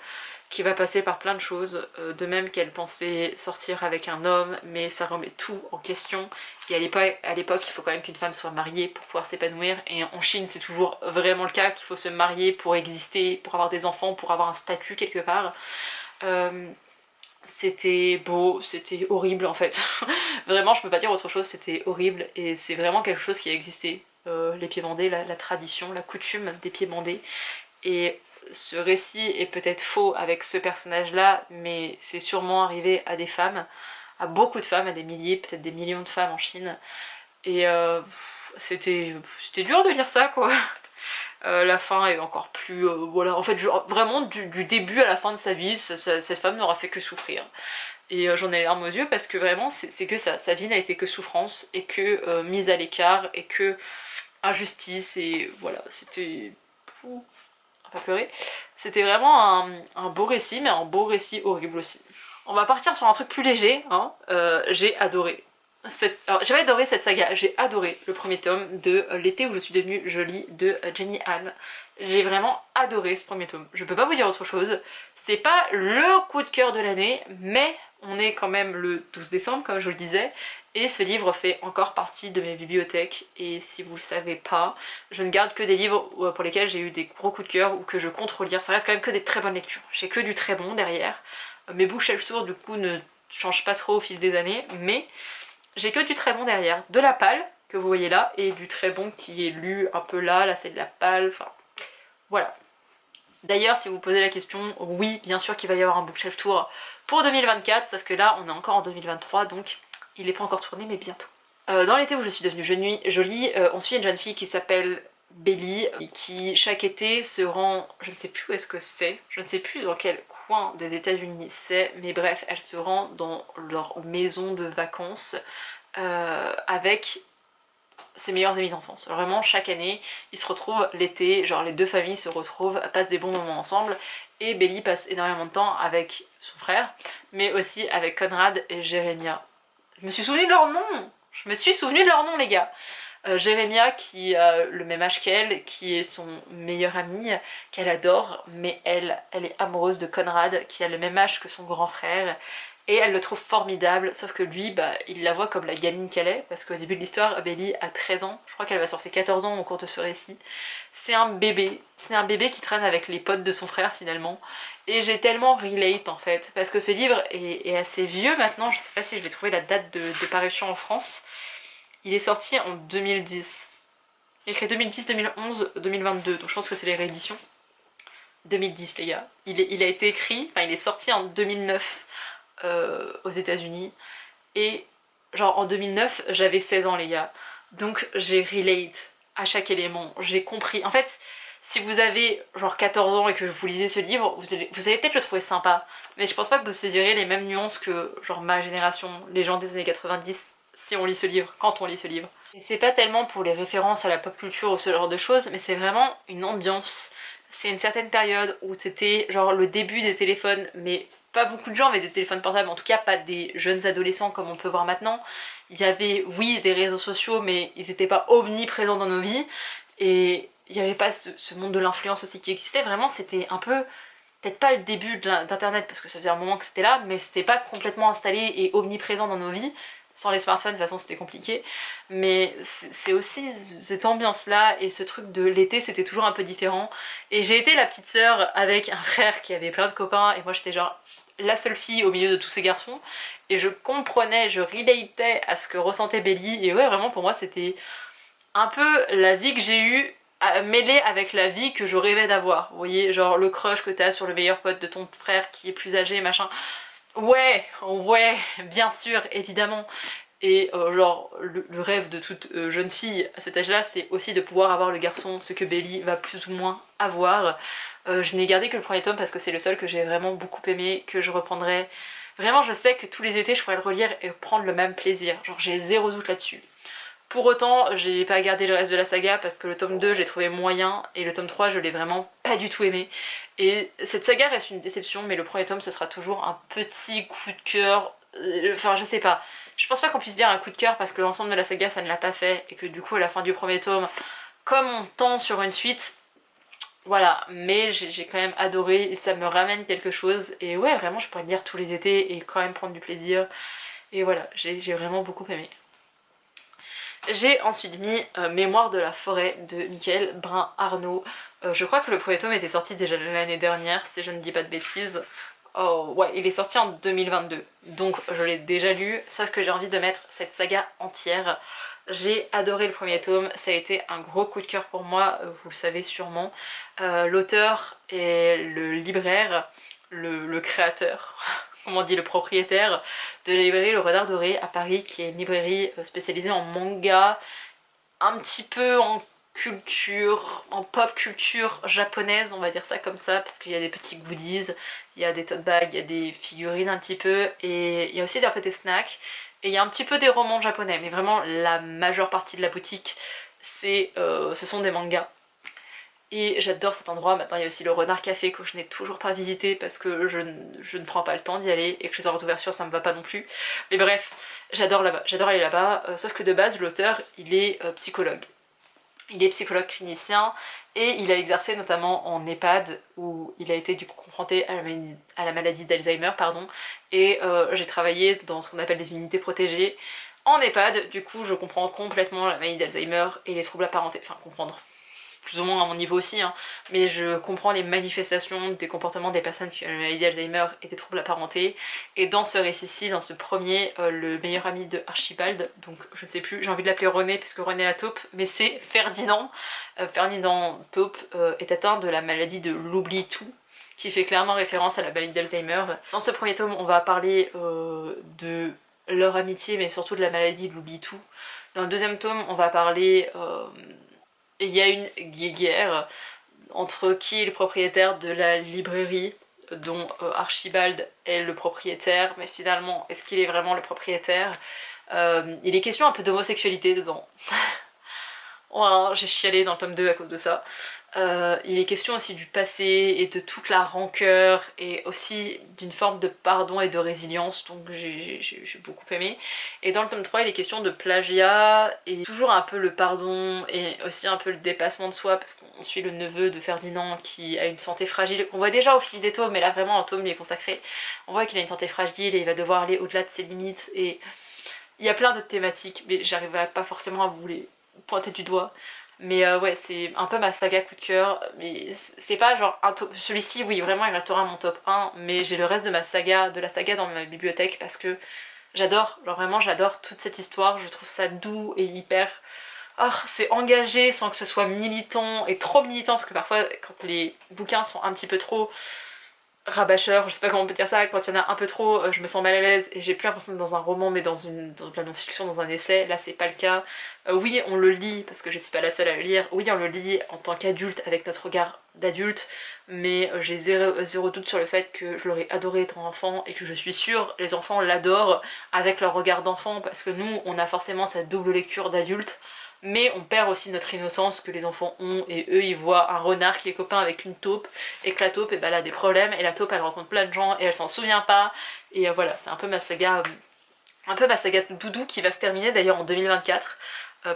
qui va passer par plein de choses, de même qu'elle pensait sortir avec un homme, mais ça remet tout en question. Et à l'époque, il faut quand même qu'une femme soit mariée pour pouvoir s'épanouir, et en Chine c'est toujours vraiment le cas, qu'il faut se marier pour exister, pour avoir des enfants, pour avoir un statut quelque part. C'était beau, c'était horrible en fait. Vraiment, je peux pas dire autre chose, c'était horrible, et c'est vraiment quelque chose qui a existé. Les pieds bandés, la tradition, la coutume des pieds bandés. Et ce récit est peut-être faux avec ce personnage-là, mais c'est sûrement arrivé à des femmes, à beaucoup de femmes, à des milliers, peut-être des millions de femmes en Chine. Et c'était dur de lire ça, quoi. La fin est encore plus... voilà, en fait, vraiment, du début à la fin de sa vie, cette femme n'aura fait que souffrir. Et j'en ai les larmes aux yeux parce que vraiment, c'est que ça. Sa vie n'a été que souffrance, et que mise à l'écart, et que injustice, et voilà, c'était... On va pas pleurer. C'était vraiment un beau récit, mais un beau récit horrible aussi. On va partir sur un truc plus léger, hein. J'ai adoré. Alors, j'ai adoré cette saga, j'ai adoré le premier tome de L'été où je suis devenue jolie de Jenny Han. J'ai vraiment adoré ce premier tome. Je peux pas vous dire autre chose. C'est pas le coup de cœur de l'année, mais on est quand même le 12 décembre, comme je vous le disais. Et ce livre fait encore partie de mes bibliothèques, et si vous le savez pas, je ne garde que des livres pour lesquels j'ai eu des gros coups de cœur ou que je compte relire. Ça reste quand même que des très bonnes lectures. J'ai que du très bon derrière. Mes bookshelf tours du coup ne changent pas trop au fil des années, mais j'ai que du très bon derrière. De la palle, que vous voyez là, et du très bon qui est lu un peu là c'est de la palle, enfin voilà. D'ailleurs, si vous posez la question, oui, bien sûr qu'il va y avoir un bookshelf tour pour 2024, sauf que là on est encore en 2023, donc il n'est pas encore tourné, mais bientôt. Dans l'été où je suis devenue jolie, on suit une jeune fille qui s'appelle Belly, qui chaque été se rend, je ne sais plus où est-ce que c'est, je ne sais plus dans quel coin des États-Unis c'est, mais bref, elle se rend dans leur maison de vacances avec ses meilleurs amis d'enfance. Vraiment, chaque année, ils se retrouvent l'été, genre les deux familles se retrouvent, passent des bons moments ensemble, et Belly passe énormément de temps avec son frère, mais aussi avec Conrad et Jérémia. Je me suis souvenue de leur nom! Je me suis souvenue de leur nom, les gars! Jérémia qui a le même âge qu'elle, qui est son meilleur ami, qu'elle adore, mais elle est amoureuse de Conrad, qui a le même âge que son grand frère, et elle le trouve formidable, sauf que lui, bah, il la voit comme la gamine qu'elle est, parce qu'au début de l'histoire, Belly a 13 ans, je crois qu'elle va sur ses 14 ans au cours de ce récit. C'est un bébé qui traîne avec les potes de son frère finalement, et j'ai tellement relate en fait, parce que ce livre est assez vieux maintenant, je sais pas si je vais trouver la date de parution en France. Il est sorti en 2010. Il est écrit 2010, 2011, 2022, donc je pense que c'est les rééditions. 2010 les gars. Il a été écrit, enfin il est sorti en 2009 aux États-Unis, et genre en 2009 j'avais 16 ans les gars. Donc j'ai relate à chaque élément, j'ai compris. En fait, si vous avez genre 14 ans et que vous lisez ce livre, vous allez peut-être le trouver sympa, mais je pense pas que vous saisirez les mêmes nuances que genre ma génération, les gens des années 90, si on lit ce livre, quand on lit ce livre. Et c'est pas tellement pour les références à la pop culture ou ce genre de choses, mais c'est vraiment une ambiance. C'est une certaine période où c'était genre le début des téléphones, mais pas beaucoup de gens avaient des téléphones portables, en tout cas pas des jeunes adolescents comme on peut voir maintenant. Il y avait, oui, des réseaux sociaux, mais ils n'étaient pas omniprésents dans nos vies, et il n'y avait pas ce monde de l'influence aussi qui existait. Vraiment, c'était un peu, peut-être pas le début d'internet, parce que ça faisait un moment que c'était là, mais c'était pas complètement installé et omniprésent dans nos vies. sans les smartphones de toute façon c'était compliqué, mais c'est aussi cette ambiance là et ce truc de l'été c'était toujours un peu différent. Et j'ai été la petite sœur avec un frère qui avait plein de copains et moi j'étais genre la seule fille au milieu de tous ces garçons et je comprenais, je relatais à ce que ressentait Belly et ouais vraiment pour moi c'était un peu la vie que j'ai eue mêlée avec la vie que je rêvais d'avoir. Vous voyez, genre le crush que t'as sur le meilleur pote de ton frère qui est plus âgé, machin. Ouais, ouais, bien sûr, évidemment. Et genre le rêve de toute jeune fille à cet âge-là, c'est aussi de pouvoir avoir le garçon, ce que Belly va plus ou moins avoir. Je n'ai gardé que le premier tome parce que c'est le seul que j'ai vraiment beaucoup aimé, que je reprendrai. Vraiment, je sais que tous les étés, je pourrais le relire et prendre le même plaisir. Genre, j'ai zéro doute là-dessus. Pour autant, j'ai pas gardé le reste de la saga parce que le tome 2 j'ai trouvé moyen et le tome 3 je l'ai vraiment pas du tout aimé. Et cette saga reste une déception, mais le premier tome ce sera toujours un petit coup de cœur. Enfin je sais pas. Je pense pas qu'on puisse dire un coup de cœur parce que l'ensemble de la saga ça ne l'a pas fait et que du coup à la fin du premier tome, comme on tend sur une suite, voilà, mais j'ai quand même adoré et ça me ramène quelque chose. Et ouais vraiment je pourrais le lire tous les étés et quand même prendre du plaisir. Et voilà, j'ai vraiment beaucoup aimé. J'ai ensuite mis Mémoire de la forêt de Michael Brun-Arnaud. Je crois que le premier tome était sorti déjà l'année dernière, si je ne dis pas de bêtises. Oh ouais, il est sorti en 2022, donc je l'ai déjà lu, sauf que j'ai envie de mettre cette saga entière. J'ai adoré le premier tome, ça a été un gros coup de cœur pour moi, vous le savez sûrement. L'auteur et le libraire, le créateur, comment on dit, le propriétaire de la librairie Le Renard Doré à Paris, qui est une librairie spécialisée en manga, un petit peu en culture, en pop culture japonaise, on va dire ça comme ça, parce qu'il y a des petits goodies, il y a des tote bags, il y a des figurines un petit peu, et il y a aussi des snacks, et il y a un petit peu des romans japonais, mais vraiment la majeure partie de la boutique, ce sont des mangas. Et j'adore cet endroit. Maintenant il y a aussi le Renard Café que je n'ai toujours pas visité parce que je ne prends pas le temps d'y aller et que les heures d'ouverture ça me va pas non plus. Mais bref, j'adore là-bas, j'adore aller là-bas, sauf que de base l'auteur il est psychologue. Il est psychologue clinicien et il a exercé notamment en EHPAD où il a été du coup confronté à la maladie d'Alzheimer, pardon, et j'ai travaillé dans ce qu'on appelle des unités protégées en EHPAD. Du coup je comprends complètement la maladie d'Alzheimer et les troubles apparentés, enfin comprendre plus ou moins à mon niveau aussi, hein, mais je comprends les manifestations des comportements des personnes qui ont la maladie d'Alzheimer et des troubles apparentés. Et dans ce récit-ci, dans ce premier, le meilleur ami de Archibald, donc je sais plus, j'ai envie de l'appeler René parce que René la taupe, mais c'est Ferdinand. Ferdinand Taupe est atteint de la maladie de l'oubli-tout, qui fait clairement référence à la maladie d'Alzheimer. Dans ce premier tome, on va parler de leur amitié, mais surtout de la maladie de l'oubli-tout. Dans le deuxième tome, on va parler... il y a une guerre entre qui est le propriétaire de la librairie dont Archibald est le propriétaire, mais finalement est-ce qu'il est vraiment le propriétaire. Il est question un peu d'homosexualité dedans. Voilà, j'ai chialé dans le tome 2 à cause de ça. Il est question aussi du passé et de toute la rancœur et aussi d'une forme de pardon et de résilience, donc j'ai beaucoup aimé. Et dans le tome 3 il est question de plagiat et toujours un peu le pardon et aussi un peu le dépassement de soi parce qu'on suit le neveu de Ferdinand qui a une santé fragile, qu'on voit déjà au fil des tomes mais là vraiment un tome lui est consacré. On voit qu'il a une santé fragile et il va devoir aller au-delà de ses limites et il y a plein d'autres thématiques mais j'arriverai pas forcément à vous les pointer du doigt. Mais ouais, c'est un peu ma saga coup de cœur, mais c'est pas genre un top... Celui-ci, oui, vraiment, il restera mon top 1, mais j'ai le reste de la saga dans ma bibliothèque parce que j'adore, genre vraiment, j'adore toute cette histoire, je trouve ça doux et hyper... Oh, c'est engagé sans que ce soit militant et trop militant, parce que parfois, quand les bouquins sont un petit peu trop rabâcheur, je sais pas comment on peut dire ça, quand il y en a un peu trop, je me sens mal à l'aise et j'ai plus l'impression d'être dans un roman mais dans de la non-fiction, dans un essai. Là c'est pas le cas. Oui on le lit parce que je suis pas la seule à le lire, oui on le lit en tant qu'adulte avec notre regard d'adulte, mais j'ai zéro doute sur le fait que je l'aurais adoré étant enfant et que je suis sûre les enfants l'adorent avec leur regard d'enfant parce que nous on a forcément cette double lecture d'adulte. Mais on perd aussi notre innocence que les enfants ont et eux ils voient un renard qui est copain avec une taupe et que la taupe elle a des problèmes et la taupe elle rencontre plein de gens et elle s'en souvient pas et voilà c'est un peu ma saga doudou qui va se terminer d'ailleurs en 2024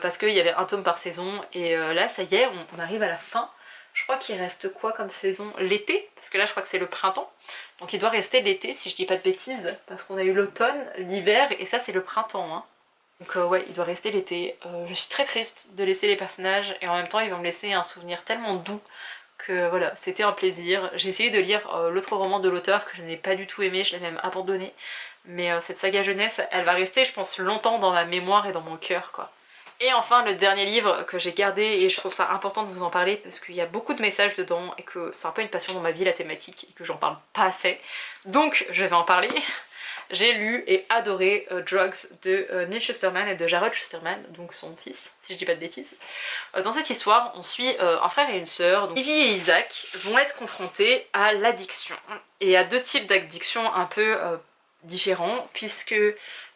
parce qu'il y avait un tome par saison et là ça y est on arrive à la fin. Je crois qu'il reste quoi comme saison? L'été, parce que là je crois que c'est le printemps. Donc il doit rester l'été si je dis pas de bêtises, parce qu'on a eu l'automne, l'hiver et ça c'est le printemps. Hein. Donc ouais, il doit rester l'été. Je suis très triste de laisser les personnages et en même temps ils vont me laisser un souvenir tellement doux que voilà, c'était un plaisir. J'ai essayé de lire l'autre roman de l'auteur que je n'ai pas du tout aimé, je l'ai même abandonné. Mais cette saga jeunesse, elle va rester je pense longtemps dans ma mémoire et dans mon cœur quoi. Et enfin le dernier livre que j'ai gardé, et je trouve ça important de vous en parler parce qu'il y a beaucoup de messages dedans et que c'est un peu une passion dans ma vie la thématique et que j'en parle pas assez. Donc je vais en parler. J'ai lu et adoré Drugs de Neil Shusterman et de Jared Shusterman, donc son fils, si je dis pas de bêtises. Dans cette histoire, on suit un frère et une sœur. Donc Ivy et Isaac vont être confrontés à l'addiction. Et à deux types d'addiction un peu différents, puisque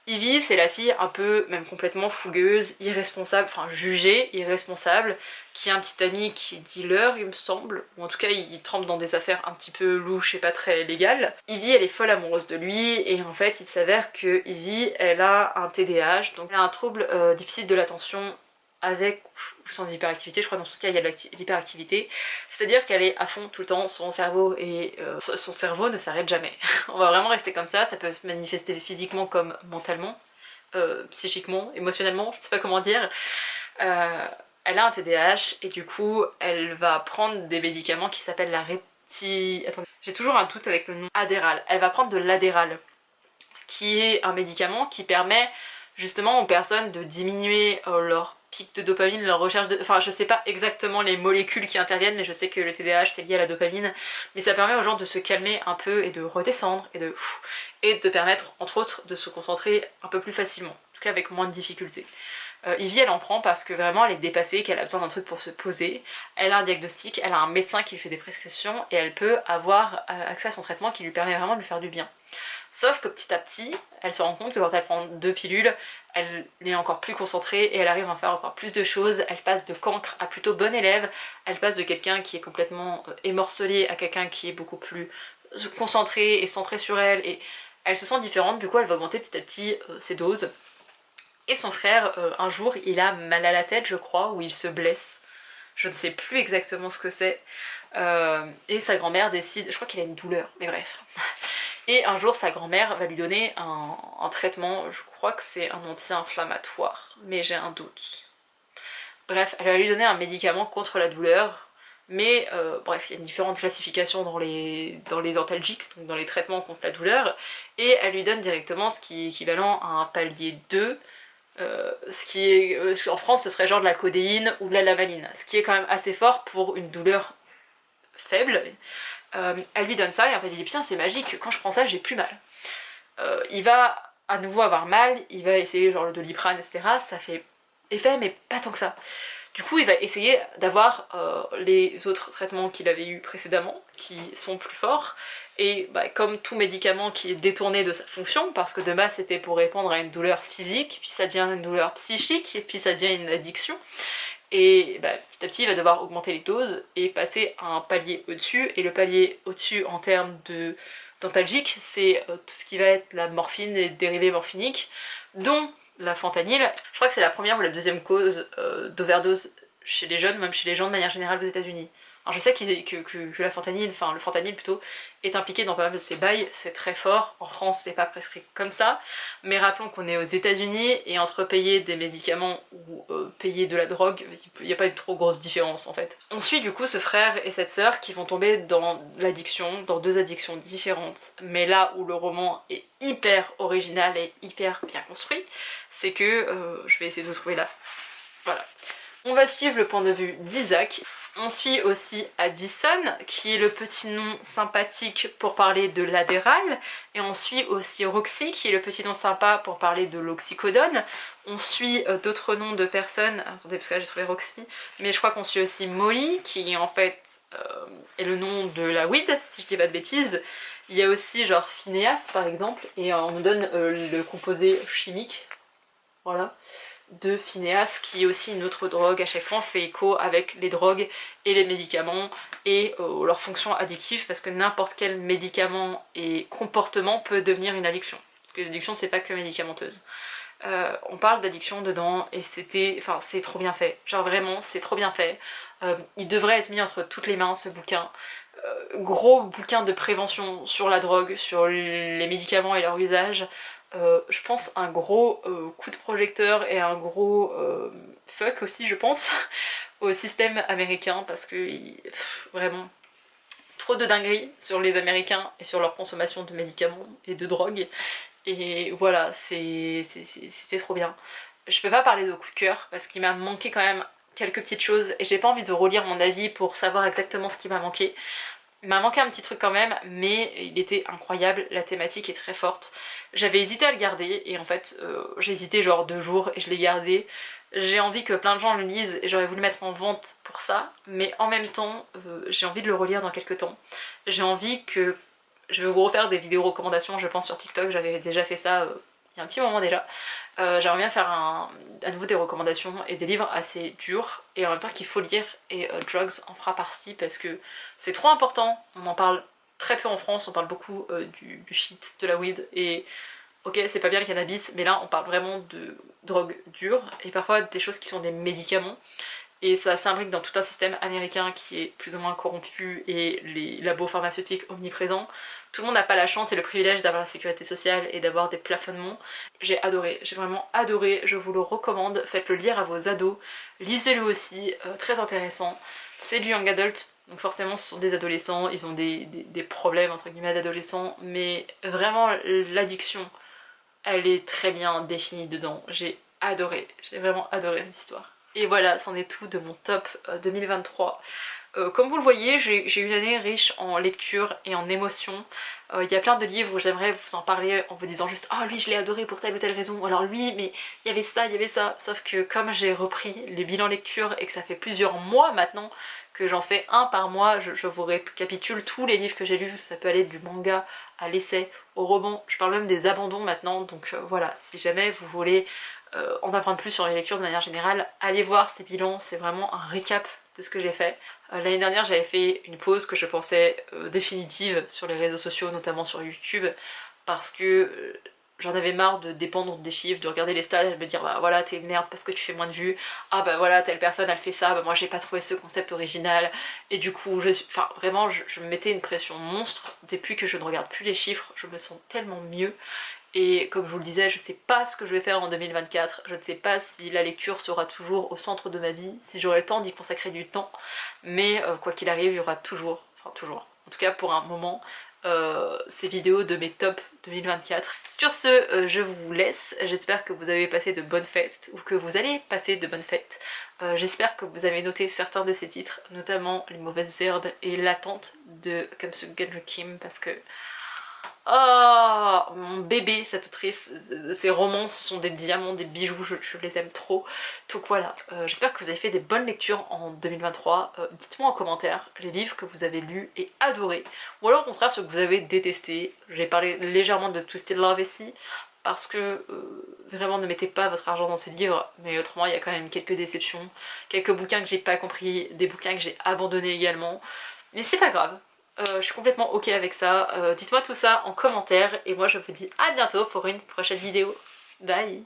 Ivy c'est la fille un peu, même complètement fougueuse, irresponsable, enfin jugée, irresponsable, qui a un petit ami qui est dealer il me semble, ou en tout cas il trempe dans des affaires un petit peu louches et pas très légales. Ivy elle est folle amoureuse de lui et en fait il s'avère que Ivy elle a un TDAH, donc elle a un trouble déficit de l'attention avec ou sans hyperactivité, je crois dans ce cas il y a de l'hyperactivité, c'est-à-dire qu'elle est à fond tout le temps, son cerveau ne s'arrête jamais. On va vraiment rester comme ça peut se manifester physiquement comme mentalement, psychiquement, émotionnellement, je sais pas comment dire. Elle a un TDAH et du coup elle va prendre des médicaments qui s'appellent la Attendez, j'ai toujours un doute avec le nom. Adderall. Elle va prendre de l'Adderall, qui est un médicament qui permet justement aux personnes de diminuer leur pic de dopamine, leur recherche de... Enfin je sais pas exactement les molécules qui interviennent mais je sais que le TDAH c'est lié à la dopamine, mais ça permet aux gens de se calmer un peu et de redescendre et de permettre entre autres de se concentrer un peu plus facilement, en tout cas avec moins de difficultés. Ivy elle en prend parce que vraiment elle est dépassée, qu'elle a besoin d'un truc pour se poser, elle a un diagnostic, elle a un médecin qui lui fait des prescriptions et elle peut avoir accès à son traitement qui lui permet vraiment de lui faire du bien. Sauf que petit à petit, elle se rend compte que quand elle prend 2 pilules, elle est encore plus concentrée et elle arrive à faire encore plus de choses, elle passe de cancre à plutôt bonne élève, elle passe de quelqu'un qui est complètement émorcelé à quelqu'un qui est beaucoup plus concentré et centré sur elle, et elle se sent différente, du coup elle va augmenter petit à petit ses doses. Et son frère, un jour, il a mal à la tête je crois, ou il se blesse, je ne sais plus exactement ce que c'est, et sa grand-mère décide, je crois qu'il a une douleur, mais bref. Et un jour sa grand-mère va lui donner un traitement, je crois que c'est un anti-inflammatoire, mais j'ai un doute. Bref, elle va lui donner un médicament contre la douleur, mais bref, il y a différentes classifications dans les antalgiques, donc dans les traitements contre la douleur, et elle lui donne directement ce qui est équivalent à un palier 2, ce qui est, en France ce serait genre de la codéine ou de la lamaline, ce qui est quand même assez fort pour une douleur faible. Elle lui donne ça et en fait il dit putain c'est magique, quand je prends ça j'ai plus mal. Il va à nouveau avoir mal, il va essayer genre le Doliprane etc, ça fait effet mais pas tant que ça. Du coup il va essayer d'avoir les autres traitements qu'il avait eu précédemment qui sont plus forts, et bah, comme tout médicament qui est détourné de sa fonction, parce que de base c'était pour répondre à une douleur physique, puis ça devient une douleur psychique, et puis ça devient une addiction, et bah, petit à petit il va devoir augmenter les doses et passer à un palier au-dessus, et le palier au-dessus en termes d'antalgique c'est tout ce qui va être la morphine et dérivés morphiniques, dont la fentanyl. Je crois que c'est la première ou la deuxième cause d'overdose chez les jeunes, même chez les gens de manière générale aux États-Unis. Alors je sais que la fentanyl, enfin le fentanyl plutôt, est impliqué dans pas mal de ces bails, c'est très fort. En France c'est pas prescrit comme ça, mais rappelons qu'on est aux États-Unis et entre payer des médicaments ou payer de la drogue, il n'y a pas une trop grosse différence en fait. On suit du coup ce frère et cette sœur qui vont tomber dans l'addiction, dans deux addictions différentes, mais là où le roman est hyper original et hyper bien construit, c'est que, je vais essayer de vous trouver là, voilà. On va suivre le point de vue d'Isaac. On suit aussi Addison, qui est le petit nom sympathique pour parler de l'Adderall, et on suit aussi Roxy, qui est le petit nom sympa pour parler de l'oxycodone. On suit d'autres noms de personnes, attendez parce que là j'ai trouvé Roxy, mais je crois qu'on suit aussi Molly, qui en fait est le nom de la weed, si je dis pas de bêtises. Il y a aussi genre Phineas par exemple, et on nous donne le composé chimique, voilà, de Phineas, qui est aussi une autre drogue. À chaque fois on fait écho avec les drogues et les médicaments et leur fonction addictive, parce que n'importe quel médicament et comportement peut devenir une addiction, parce que l'addiction c'est pas que médicamenteuse. On parle d'addiction dedans et c'est trop bien fait, genre vraiment c'est trop bien fait. Il devrait être mis entre toutes les mains ce bouquin. Gros bouquin de prévention sur la drogue, sur les médicaments et leur usage. Je pense un gros coup de projecteur et un gros fuck aussi je pense au système américain parce que vraiment trop de dingueries sur les Américains et sur leur consommation de médicaments et de drogue et voilà c'était trop bien. Je peux pas parler de coup de cœur parce qu'il m'a manqué quand même quelques petites choses et j'ai pas envie de relire mon avis pour savoir exactement ce qui m'a manqué. Il m'a manqué un petit truc quand même, mais il était incroyable, la thématique est très forte. J'avais hésité à le garder, et en fait, j'ai hésité genre 2 jours et je l'ai gardé. J'ai envie que plein de gens le lisent, et j'aurais voulu le mettre en vente pour ça, mais en même temps, j'ai envie de le relire dans quelques temps. J'ai envie que... Je vais vous refaire des vidéos recommandations, je pense, sur TikTok, j'avais déjà fait ça il y a un petit moment déjà. J'aimerais bien faire à nouveau des recommandations et des livres assez durs et en même temps qu'il faut lire et Drugs en fera partie parce que c'est trop important, on en parle très peu en France, on parle beaucoup du shit, de la weed et ok c'est pas bien le cannabis mais là on parle vraiment de drogue dure et parfois des choses qui sont des médicaments et ça s'imbrique dans tout un système américain qui est plus ou moins corrompu et les labos pharmaceutiques omniprésents. Tout le monde n'a pas la chance et le privilège d'avoir la sécurité sociale et d'avoir des plafonnements. J'ai adoré, j'ai vraiment adoré, je vous le recommande, faites-le lire à vos ados, lisez-le aussi, très intéressant. C'est du young adult, donc forcément ce sont des adolescents, ils ont des problèmes entre guillemets d'adolescents, mais vraiment l'addiction, elle est très bien définie dedans. J'ai adoré, j'ai vraiment adoré cette histoire. Et voilà, c'en est tout de mon top 2023. Comme vous le voyez, j'ai une année riche en lecture et en émotions. Il y a plein de livres où j'aimerais vous en parler en vous disant juste « Oh lui je l'ai adoré pour telle ou telle raison » ou alors lui mais il y avait ça, il y avait ça. Sauf que comme j'ai repris les bilans lecture et que ça fait plusieurs mois maintenant que j'en fais un par mois, je vous récapitule tous les livres que j'ai lus. Ça peut aller du manga à l'essai, au roman. Je parle même des abandons maintenant. Donc voilà, si jamais vous voulez en apprendre plus sur les lectures de manière générale, allez voir ces bilans, c'est vraiment un récap de ce que j'ai fait. L'année dernière j'avais fait une pause que je pensais définitive sur les réseaux sociaux, notamment sur YouTube, parce que j'en avais marre de dépendre des chiffres, de regarder les stats et de me dire bah voilà t'es une merde parce que tu fais moins de vues, ah bah voilà telle personne elle fait ça, bah moi j'ai pas trouvé ce concept original, et du coup enfin vraiment je me mettais une pression monstre. Depuis que je ne regarde plus les chiffres, je me sens tellement mieux. Et comme je vous le disais, je sais pas ce que je vais faire en 2024, je ne sais pas si la lecture sera toujours au centre de ma vie, si j'aurai le temps d'y consacrer du temps, mais quoi qu'il arrive, il y aura toujours, enfin toujours, en tout cas pour un moment, ces vidéos de mes tops 2024. Sur ce, je vous laisse, j'espère que vous avez passé de bonnes fêtes, ou que vous allez passer de bonnes fêtes. J'espère que vous avez noté certains de ces titres, notamment Les Mauvaises Herbes et L'attente de Kamsu Gendry Kim, parce que oh, mon bébé, cette autrice, ses romans ce sont des diamants, des bijoux, je les aime trop. Donc voilà, j'espère que vous avez fait des bonnes lectures en 2023. Dites-moi en commentaire les livres que vous avez lus et adorés, ou alors au contraire ceux que vous avez détestés. J'ai parlé légèrement de Twisted Love ici, parce que vraiment ne mettez pas votre argent dans ces livres, mais autrement il y a quand même quelques déceptions, quelques bouquins que j'ai pas compris, des bouquins que j'ai abandonnés également, mais c'est pas grave. Je suis complètement ok avec ça. Dites-moi tout ça en commentaire et moi je vous dis à bientôt pour une prochaine vidéo. Bye!